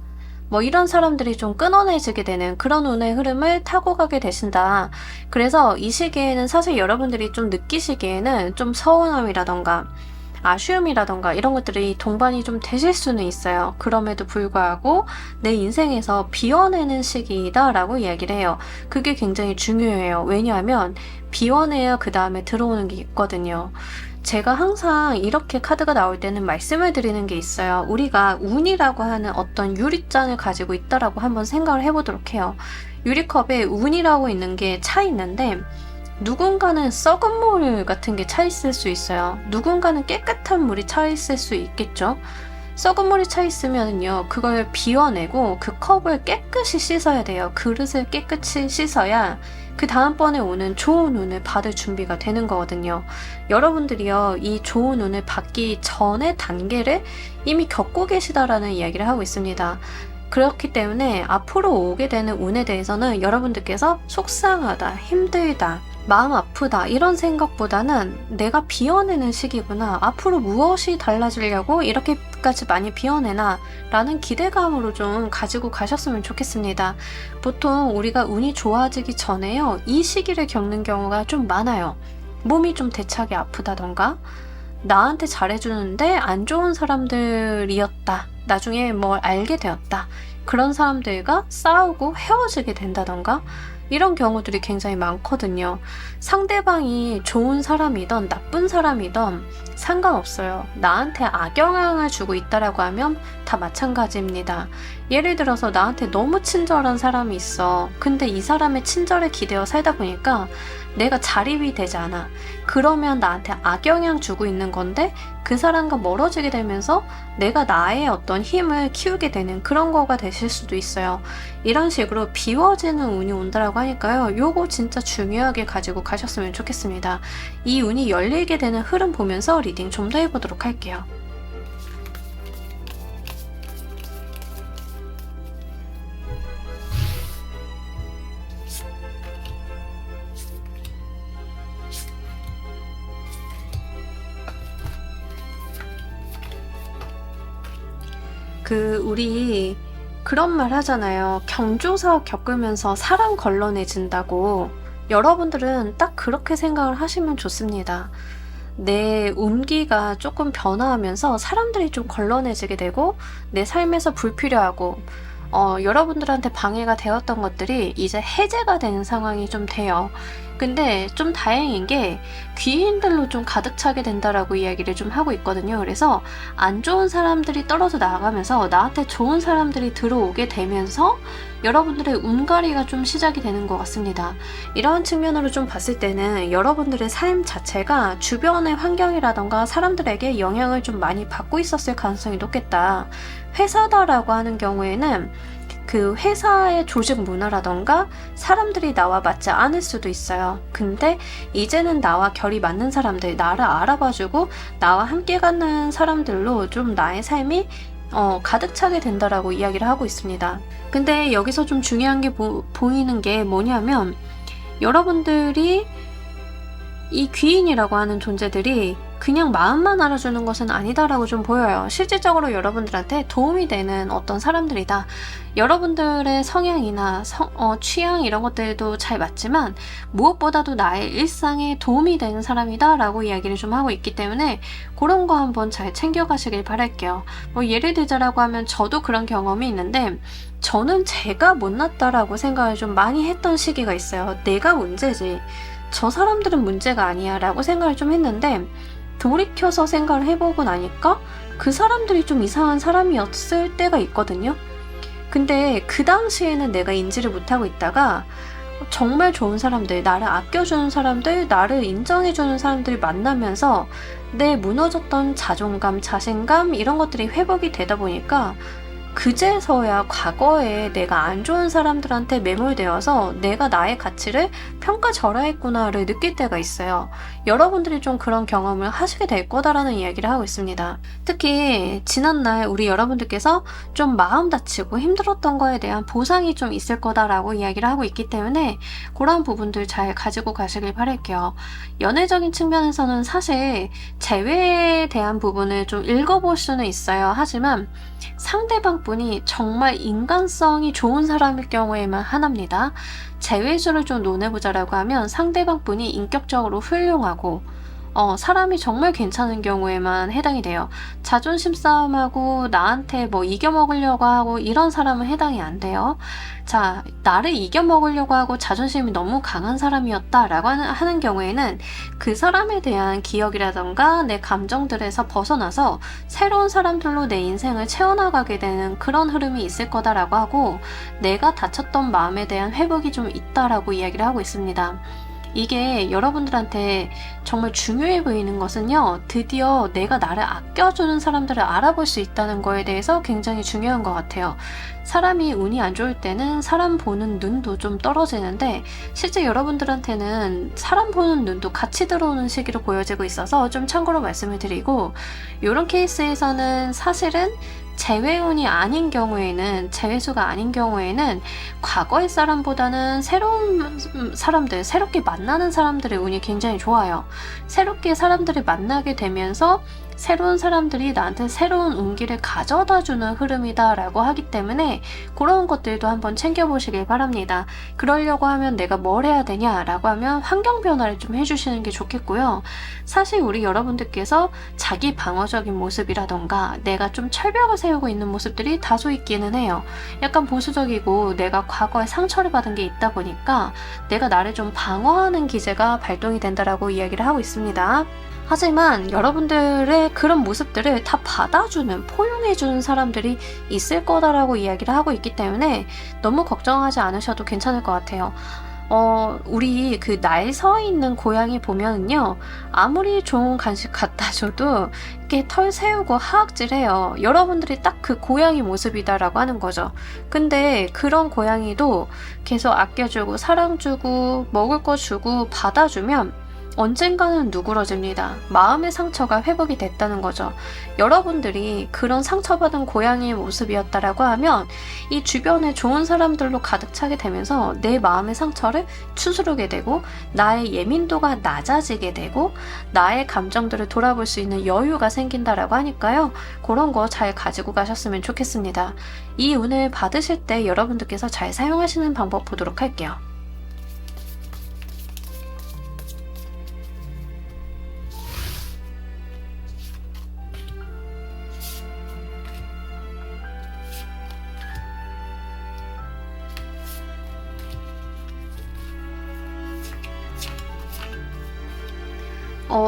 뭐 이런 사람들이 좀 끊어내지게 되는 그런 운의 흐름을 타고 가게 되신다. 그래서 이 시기에는 사실 여러분들이 좀 느끼시기에는 좀 서운함이라던가 아쉬움이라던가 이런 것들이 동반이 좀 되실 수는 있어요. 그럼에도 불구하고 내 인생에서 비워내는 시기이다 라고 이야기를 해요. 그게 굉장히 중요해요. 왜냐하면 비워내야 그 다음에 들어오는 게 있거든요. 제가 항상 이렇게 카드가 나올 때는 말씀을 드리는 게 있어요. 우리가 운이라고 하는 어떤 유리잔을 가지고 있다라고 한번 생각을 해보도록 해요. 유리컵에 운이라고 있는 게 차 있는데 누군가는 썩은 물 같은 게 차 있을 수 있어요. 누군가는 깨끗한 물이 차 있을 수 있겠죠. 썩은 물이 차 있으면요, 그걸 비워내고 그 컵을 깨끗이 씻어야 돼요. 그릇을 깨끗이 씻어야 그 다음번에 오는 좋은 운을 받을 준비가 되는 거거든요. 여러분들이요, 이 좋은 운을 받기 전의 단계를 이미 겪고 계시다라는 이야기를 하고 있습니다. 그렇기 때문에 앞으로 오게 되는 운에 대해서는 여러분들께서 속상하다, 힘들다, 마음 아프다 이런 생각보다는 내가 비워내는 시기구나, 앞으로 무엇이 달라지려고 이렇게까지 많이 비워내나 라는 기대감으로 좀 가지고 가셨으면 좋겠습니다. 보통 우리가 운이 좋아지기 전에요, 이 시기를 겪는 경우가 좀 많아요. 몸이 좀 대차게 아프다던가 나한테 잘해주는데 안 좋은 사람들이었다, 나중에 뭘 알게 되었다, 그런 사람들과 싸우고 헤어지게 된다던가 이런 경우들이 굉장히 많거든요. 상대방이 좋은 사람이든 나쁜 사람이든 상관없어요. 나한테 악영향을 주고 있다라고 하면 다 마찬가지입니다. 예를 들어서 나한테 너무 친절한 사람이 있어. 근데 이 사람의 친절에 기대어 살다 보니까 내가 자립이 되지 않아. 그러면 나한테 악영향 주고 있는 건데 그 사람과 멀어지게 되면서 내가 나의 어떤 힘을 키우게 되는 그런 거가 되실 수도 있어요. 이런 식으로 비워지는 운이 온다라고 하니까요, 요거 진짜 중요하게 가지고 가셨으면 좋겠습니다. 이 운이 열리게 되는 흐름 보면서 리딩 좀 더 해보도록 할게요. 우리 그런 말 하잖아요. 경조사 겪으면서 사람 걸러내진다고. 여러분들은 딱 그렇게 생각을 하시면 좋습니다. 내 운기가 조금 변화하면서 사람들이 좀 걸러내지게 되고 내 삶에서 불필요하고 여러분들한테 방해가 되었던 것들이 이제 해제가 되는 상황이 좀 돼요. 근데 좀 다행인 게 귀인들로 좀 가득 차게 된다라고 이야기를 좀 하고 있거든요. 그래서 안 좋은 사람들이 떨어져 나가면서 나한테 좋은 사람들이 들어오게 되면서 여러분들의 운가리가 좀 시작이 되는 것 같습니다. 이런 측면으로 좀 봤을 때는 여러분들의 삶 자체가 주변의 환경이라던가 사람들에게 영향을 좀 많이 받고 있었을 가능성이 높겠다. 회사다라고 하는 경우에는 그 회사의 조직 문화라던가 사람들이 나와 맞지 않을 수도 있어요. 근데 이제는 나와 결이 맞는 사람들, 나를 알아봐주고 나와 함께 가는 사람들로 좀 나의 삶이 가득 차게 된다라고 이야기를 하고 있습니다. 근데 여기서 좀 중요한 게 보이는 게 뭐냐면, 여러분들이 이 귀인이라고 하는 존재들이 그냥 마음만 알아주는 것은 아니다라고 좀 보여요. 실질적으로 여러분들한테 도움이 되는 어떤 사람들이다. 여러분들의 성향이나 취향 이런 것들도 잘 맞지만 무엇보다도 나의 일상에 도움이 되는 사람이다 라고 이야기를 좀 하고 있기 때문에 그런 거 한번 잘 챙겨가시길 바랄게요. 뭐 예를 들자라고 하면 저도 그런 경험이 있는데, 저는 제가 못났다라고 생각을 좀 많이 했던 시기가 있어요. 내가 문제지, 저 사람들은 문제가 아니야 라고 생각을 좀 했는데, 돌이켜서 생각을 해보고 나니까 그 사람들이 좀 이상한 사람이었을 때가 있거든요. 근데 그 당시에는 내가 인지를 못하고 있다가 정말 좋은 사람들, 나를 아껴주는 사람들, 나를 인정해주는 사람들이 만나면서 내 무너졌던 자존감, 자신감 이런 것들이 회복이 되다 보니까 그제서야 과거에 내가 안 좋은 사람들한테 매몰되어서 내가 나의 가치를 평가절하했구나를 느낄 때가 있어요. 여러분들이 좀 그런 경험을 하시게 될 거다라는 이야기를 하고 있습니다. 특히 지난날 우리 여러분들께서 좀 마음 다치고 힘들었던 거에 대한 보상이 좀 있을 거다라고 이야기를 하고 있기 때문에 그런 부분들 잘 가지고 가시길 바랄게요. 연애적인 측면에서는 사실 재회에 대한 부분을 좀 읽어볼 수는 있어요. 하지만 상대방 분이 정말 인간성이 좋은 사람일 경우에만 하나입니다. 재회수를 좀 논해보자라고 하면 상대방 분이 인격적으로 훌륭하고 사람이 정말 괜찮은 경우에만 해당이 돼요. 자존심 싸움하고 나한테 뭐 이겨먹으려고 하고 이런 사람은 해당이 안 돼요. 자, 나를 이겨먹으려고 하고 자존심이 너무 강한 사람이었다라고 하는 경우에는 그 사람에 대한 기억이라던가 내 감정들에서 벗어나서 새로운 사람들로 내 인생을 채워나가게 되는 그런 흐름이 있을 거다라고 하고, 내가 다쳤던 마음에 대한 회복이 좀 있다라고 이야기를 하고 있습니다. 이게 여러분들한테 정말 중요해 보이는 것은요, 드디어 내가 나를 아껴주는 사람들을 알아볼 수 있다는 거에 대해서 굉장히 중요한 것 같아요. 사람이 운이 안 좋을 때는 사람 보는 눈도 좀 떨어지는데, 실제 여러분들한테는 사람 보는 눈도 같이 들어오는 시기로 보여지고 있어서 좀 참고로 말씀을 드리고, 이런 케이스에서는 사실은 재회운이 아닌 경우에는, 재회수가 아닌 경우에는 과거의 사람보다는 새로운 사람들, 새롭게 만나는 사람들의 운이 굉장히 좋아요. 새롭게 사람들을 만나게 되면서 새로운 사람들이 나한테 새로운 운기를 가져다주는 흐름이다라고 하기 때문에 그런 것들도 한번 챙겨보시길 바랍니다. 그러려고 하면 내가 뭘 해야 되냐라고 하면 환경 변화를 좀 해주시는 게 좋겠고요. 사실 우리 여러분들께서 자기 방어적인 모습이라던가 내가 좀 철벽을 세우고 있는 모습들이 다소 있기는 해요. 약간 보수적이고 내가 과거에 상처를 받은 게 있다 보니까 내가 나를 좀 방어하는 기제가 발동이 된다라고 이야기를 하고 있습니다. 하지만 여러분들의 그런 모습들을 다 받아주는, 포용해주는 사람들이 있을 거다라고 이야기를 하고 있기 때문에 너무 걱정하지 않으셔도 괜찮을 것 같아요. 우리 그 날 서 있는 고양이 보면은요, 아무리 좋은 간식 갖다 줘도 이렇게 털 세우고 하악질해요. 여러분들이 딱 그 고양이 모습이다라고 하는 거죠. 근데 그런 고양이도 계속 아껴주고 사랑 주고 먹을 거 주고 받아주면 언젠가는 누그러집니다. 마음의 상처가 회복이 됐다는 거죠. 여러분들이 그런 상처받은 고양이의 모습이었다라고 하면 이 주변에 좋은 사람들로 가득 차게 되면서 내 마음의 상처를 추스르게 되고 나의 예민도가 낮아지게 되고 나의 감정들을 돌아볼 수 있는 여유가 생긴다라고 하니까요. 그런 거 잘 가지고 가셨으면 좋겠습니다. 이 운을 받으실 때 여러분들께서 잘 사용하시는 방법 보도록 할게요.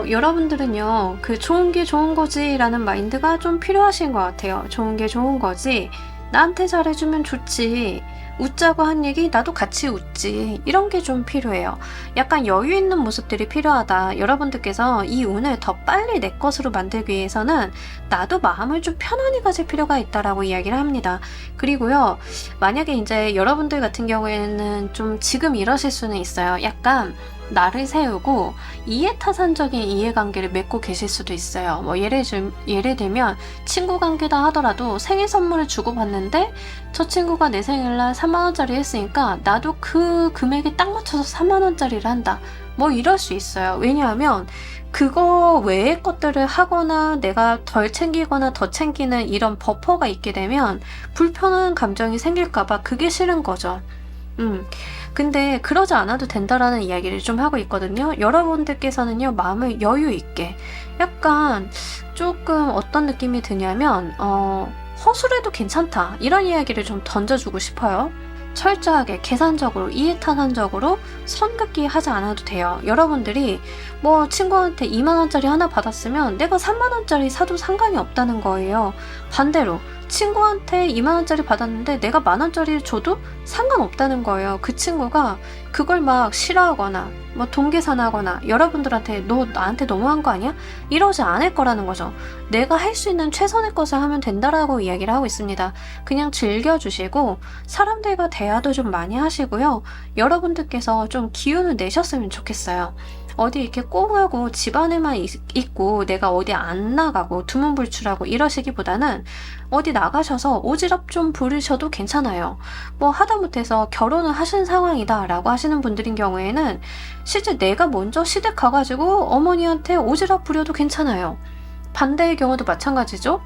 여러분들은요, 그 좋은 게 좋은 거지 라는 마인드가 좀 필요하신 것 같아요. 좋은 게 좋은 거지. 나한테 잘해주면 좋지. 웃자고 한 얘기 나도 같이 웃지. 이런 게 좀 필요해요. 약간 여유 있는 모습들이 필요하다. 여러분들께서 이 운을 더 빨리 내 것으로 만들기 위해서는 나도 마음을 좀 편안히 가질 필요가 있다라고 이야기를 합니다. 그리고요, 만약에 이제 여러분들 같은 경우에는 좀 지금 이러실 수는 있어요. 약간 나를 세우고 이해타산적인 이해관계를 맺고 계실 수도 있어요. 뭐 예를 들면 친구 관계다 하더라도 생일 선물을 주고받는데 저 친구가 내 생일날 3만원짜리 했으니까 나도 그 금액에 딱 맞춰서 3만원짜리를 한다. 뭐 이럴 수 있어요. 왜냐하면 그거 외의 것들을 하거나 내가 덜 챙기거나 더 챙기는 이런 버퍼가 있게 되면 불편한 감정이 생길까봐 그게 싫은 거죠. 근데 그러지 않아도 된다라는 이야기를 좀 하고 있거든요. 여러분들께서는요, 마음을 여유 있게 약간 조금 어떤 느낌이 드냐면 허술해도 괜찮다 이런 이야기를 좀 던져주고 싶어요. 철저하게 계산적으로 이해타산적으로 선 긋기 하지 않아도 돼요. 여러분들이 뭐 친구한테 2만원짜리 하나 받았으면 내가 3만원짜리 사도 상관이 없다는 거예요. 반대로 친구한테 2만 원짜리 받았는데 내가 10,000원짜리 줘도 상관없다는 거예요. 그 친구가 그걸 막 싫어하거나 뭐 돈계산하거나 여러분들한테 너 나한테 너무한 거 아니야? 이러지 않을 거라는 거죠. 내가 할 수 있는 최선의 것을 하면 된다라고 이야기를 하고 있습니다. 그냥 즐겨주시고 사람들과 대화도 좀 많이 하시고요. 여러분들께서 좀 기운을 내셨으면 좋겠어요. 어디 이렇게 꽁하고 집안에만 있고 내가 어디 안 나가고 두문불출하고 이러시기보다는 어디 나가셔서 오지랖 좀 부리셔도 괜찮아요. 뭐 하다못해서 결혼을 하신 상황이다 라고 하시는 분들인 경우에는 실제 내가 먼저 시댁 가가지고 어머니한테 오지랖 부려도 괜찮아요. 반대의 경우도 마찬가지죠.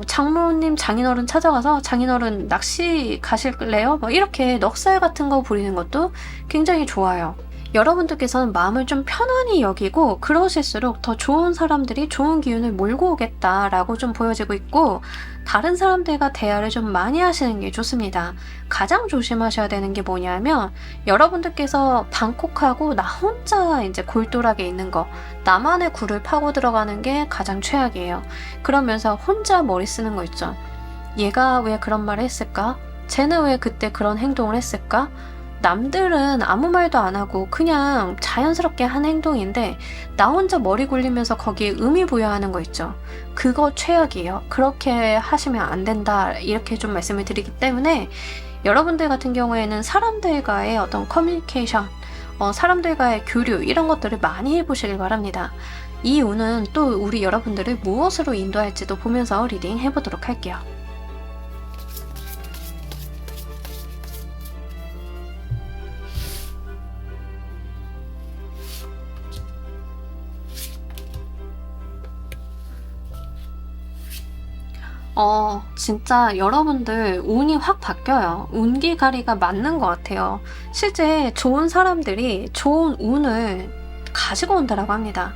장모님 장인어른 찾아가서 장인어른 낚시 가실래요? 뭐 이렇게 넉살 같은 거 부리는 것도 굉장히 좋아요. 여러분들께서는 마음을 좀 편안히 여기고 그러실수록 더 좋은 사람들이 좋은 기운을 몰고 오겠다라고 좀 보여지고 있고, 다른 사람들과 대화를 좀 많이 하시는 게 좋습니다. 가장 조심하셔야 되는 게 뭐냐면, 여러분들께서 방콕하고 나 혼자 이제 골똘하게 있는 거, 나만의 굴을 파고 들어가는 게 가장 최악이에요. 그러면서 혼자 머리 쓰는 거 있죠. 얘가 왜 그런 말을 했을까? 쟤는 왜 그때 그런 행동을 했을까? 남들은 아무 말도 안 하고 그냥 자연스럽게 한 행동인데 나 혼자 머리 굴리면서 거기에 의미 부여하는 거 있죠. 그거 최악이에요. 그렇게 하시면 안 된다, 이렇게 좀 말씀을 드리기 때문에 여러분들 같은 경우에는 사람들과의 어떤 커뮤니케이션, 사람들과의 교류 이런 것들을 많이 해보시길 바랍니다. 이 운은 또 우리 여러분들을 무엇으로 인도할지도 보면서 리딩 해보도록 할게요. 진짜 여러분들 운이 확 바뀌어요. 운기가리가 맞는 것 같아요. 실제 좋은 사람들이 좋은 운을 가지고 온다라고 합니다.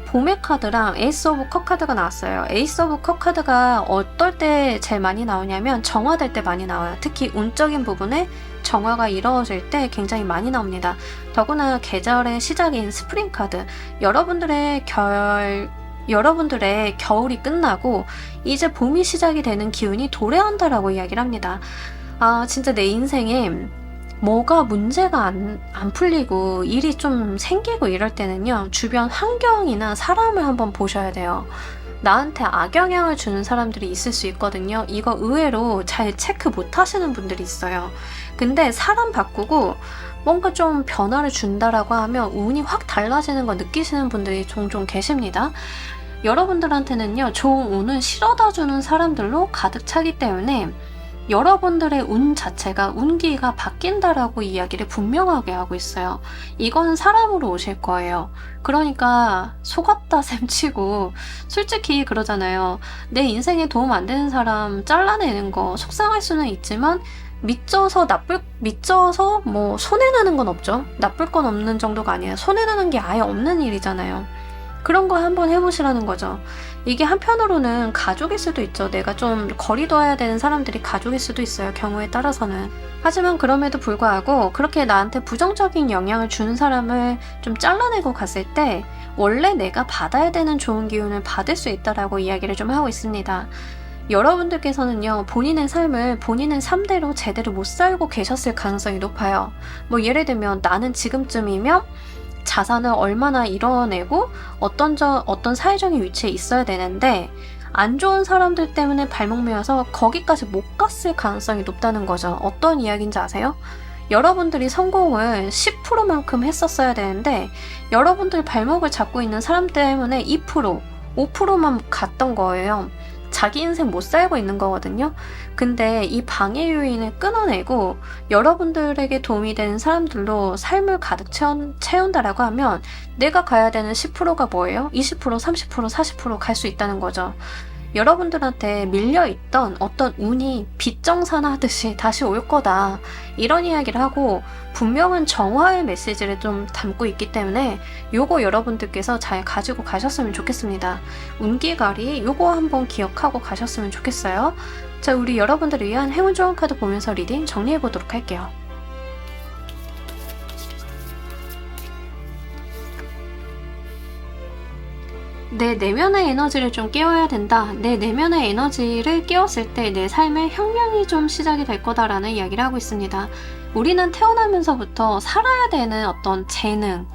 봄의 카드랑 에이스 오브 컵 카드가 나왔어요. 에이스 오브 컵 카드가 어떨 때 제일 많이 나오냐면 정화될 때 많이 나와요. 특히 운적인 부분에 정화가 이루어질 때 굉장히 많이 나옵니다. 더구나 계절의 시작인 스프링 카드, 여러분들의 겨울이 끝나고 이제 봄이 시작이 되는 기운이 도래한다라고 이야기를 합니다. 진짜 내 인생에 뭐가 문제가 안 풀리고 일이 좀 생기고 이럴 때는요, 주변 환경이나 사람을 한번 보셔야 돼요. 나한테 악영향을 주는 사람들이 있을 수 있거든요. 이거 의외로 잘 체크 못 하시는 분들이 있어요. 근데 사람 바꾸고 뭔가 좀 변화를 준다라고 하면 운이 확 달라지는 거 느끼시는 분들이 종종 계십니다. 여러분들한테는요, 좋은 운을 실어다 주는 사람들로 가득 차기 때문에 여러분들의 운 자체가 운기가 바뀐다라고 이야기를 분명하게 하고 있어요. 이건 사람으로 오실 거예요. 그러니까 속았다 셈치고, 솔직히 그러잖아요. 내 인생에 도움 안 되는 사람 잘라내는 거 속상할 수는 있지만 믿져서 뭐 손해나는 건 없죠. 나쁠 건 없는 정도가 아니라 손해나는 게 아예 없는 일이잖아요. 그런 거 한번 해보시라는 거죠. 이게 한편으로는 가족일 수도 있죠. 내가 좀 거리 둬야 되는 사람들이 가족일 수도 있어요. 경우에 따라서는. 하지만 그럼에도 불구하고 그렇게 나한테 부정적인 영향을 주는 사람을 좀 잘라내고 갔을 때 원래 내가 받아야 되는 좋은 기운을 받을 수 있다라고 이야기를 좀 하고 있습니다. 여러분들께서는요, 본인의 삶을 본인의 삶대로 제대로 못 살고 계셨을 가능성이 높아요. 뭐 예를 들면 나는 지금쯤이면 자산을 얼마나 이뤄내고 어떤 사회적인 위치에 있어야 되는데 안 좋은 사람들 때문에 발목 메어서 거기까지 못 갔을 가능성이 높다는 거죠. 어떤 이야기인지 아세요? 여러분들이 성공을 10%만큼 했었어야 되는데 여러분들 발목을 잡고 있는 사람 때문에 2%, 5%만 갔던 거예요. 자기 인생 못 살고 있는 거거든요. 근데 이 방해 요인을 끊어내고 여러분들에게 도움이 되는 사람들로 삶을 가득 채운다라고 하면 내가 가야 되는 10%가 뭐예요? 20%, 30%, 40% 갈 수 있다는 거죠. 여러분들한테 밀려있던 어떤 운이 빗정산하듯이 다시 올 거다, 이런 이야기를 하고 분명한 정화의 메시지를 좀 담고 있기 때문에 요거 여러분들께서 잘 가지고 가셨으면 좋겠습니다. 운기가리 요거 한번 기억하고 가셨으면 좋겠어요. 자, 우리 여러분들을 위한 행운 좋은 카드 보면서 리딩 정리해 보도록 할게요. 내 내면의 에너지를 좀 깨워야 된다. 내 내면의 에너지를 깨웠을 때 내 삶의 혁명이 좀 시작이 될 거다라는 이야기를 하고 있습니다. 우리는 태어나면서부터 살아야 되는 어떤 재능,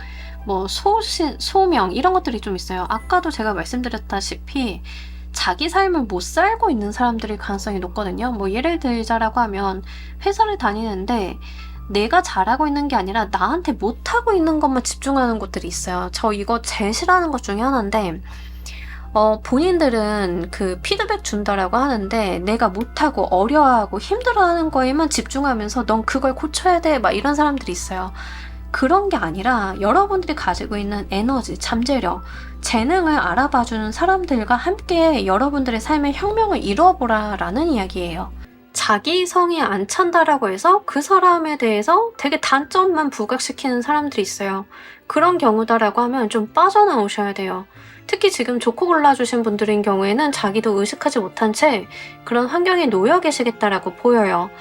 뭐 소명 이런 것들이 좀 있어요. 아까도 제가 말씀드렸다시피 자기 삶을 못 살고 있는 사람들일 가능성이 높거든요. 뭐 예를 들자라고 하면 회사를 다니는데 내가 잘하고 있는 게 아니라 나한테 못하고 있는 것만 집중하는 곳들이 있어요. 저 이거 제일 싫어하는 것 중에 하나인데 본인들은 그 피드백 준다라고 하는데 내가 못하고 어려워하고 힘들어하는 거에만 집중하면서 넌 그걸 고쳐야 돼 막 이런 사람들이 있어요. 그런 게 아니라 여러분들이 가지고 있는 에너지, 잠재력, 재능을 알아봐주는 사람들과 함께 여러분들의 삶의 혁명을 이루어보라 라는 이야기예요. 자기 성에 안 찬다라고 해서 그 사람에 대해서 되게 단점만 부각시키는 사람들이 있어요. 그런 경우다라고 하면 좀 빠져나오셔야 돼요. 특히 지금 좋고 골라주신 분들인 경우에는 자기도 의식하지 못한 채 그런 환경에 놓여 계시겠다라고 보여요.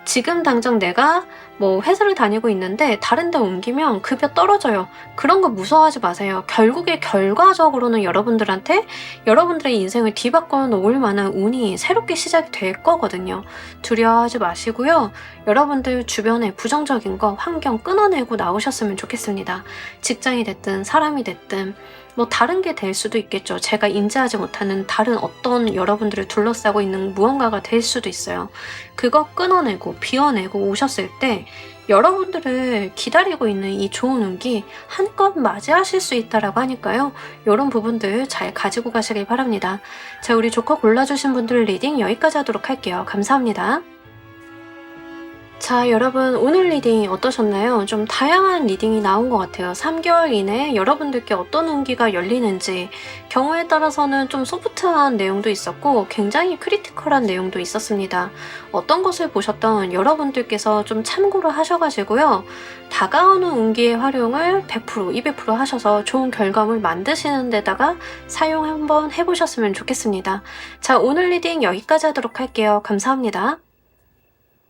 지금 당장 내가 뭐 회사를 다니고 있는데 다른 데 옮기면 급여 떨어져요. 그런 거 무서워하지 마세요. 결국에 결과적으로는 여러분들한테 여러분들의 인생을 뒤바꿔 놓을 만한 운이 새롭게 시작이 될 거거든요. 두려워하지 마시고요. 여러분들 주변에 부정적인 거, 환경 끊어내고 나오셨으면 좋겠습니다. 직장이 됐든 사람이 됐든 뭐 다른 게 될 수도 있겠죠. 제가 인지하지 못하는 다른 어떤 여러분들을 둘러싸고 있는 무언가가 될 수도 있어요. 그거 끊어내고 비워내고 오셨을 때 여러분들을 기다리고 있는 이 좋은 운기 한껏 맞이하실 수 있다라고 하니까요. 이런 부분들 잘 가지고 가시길 바랍니다. 자, 우리 조커 골라주신 분들 리딩 여기까지 하도록 할게요. 감사합니다. 자, 여러분 오늘 리딩 어떠셨나요? 좀 다양한 리딩이 나온 것 같아요. 3개월 이내에 여러분들께 어떤 운기가 열리는지 경우에 따라서는 좀 소프트한 내용도 있었고 굉장히 크리티컬한 내용도 있었습니다. 어떤 것을 보셨던 여러분들께서 좀 참고를 하셔가지고요. 다가오는 운기의 활용을 100%, 200% 하셔서 좋은 결과물 만드시는 데다가 사용 한번 해보셨으면 좋겠습니다. 자, 오늘 리딩 여기까지 하도록 할게요. 감사합니다.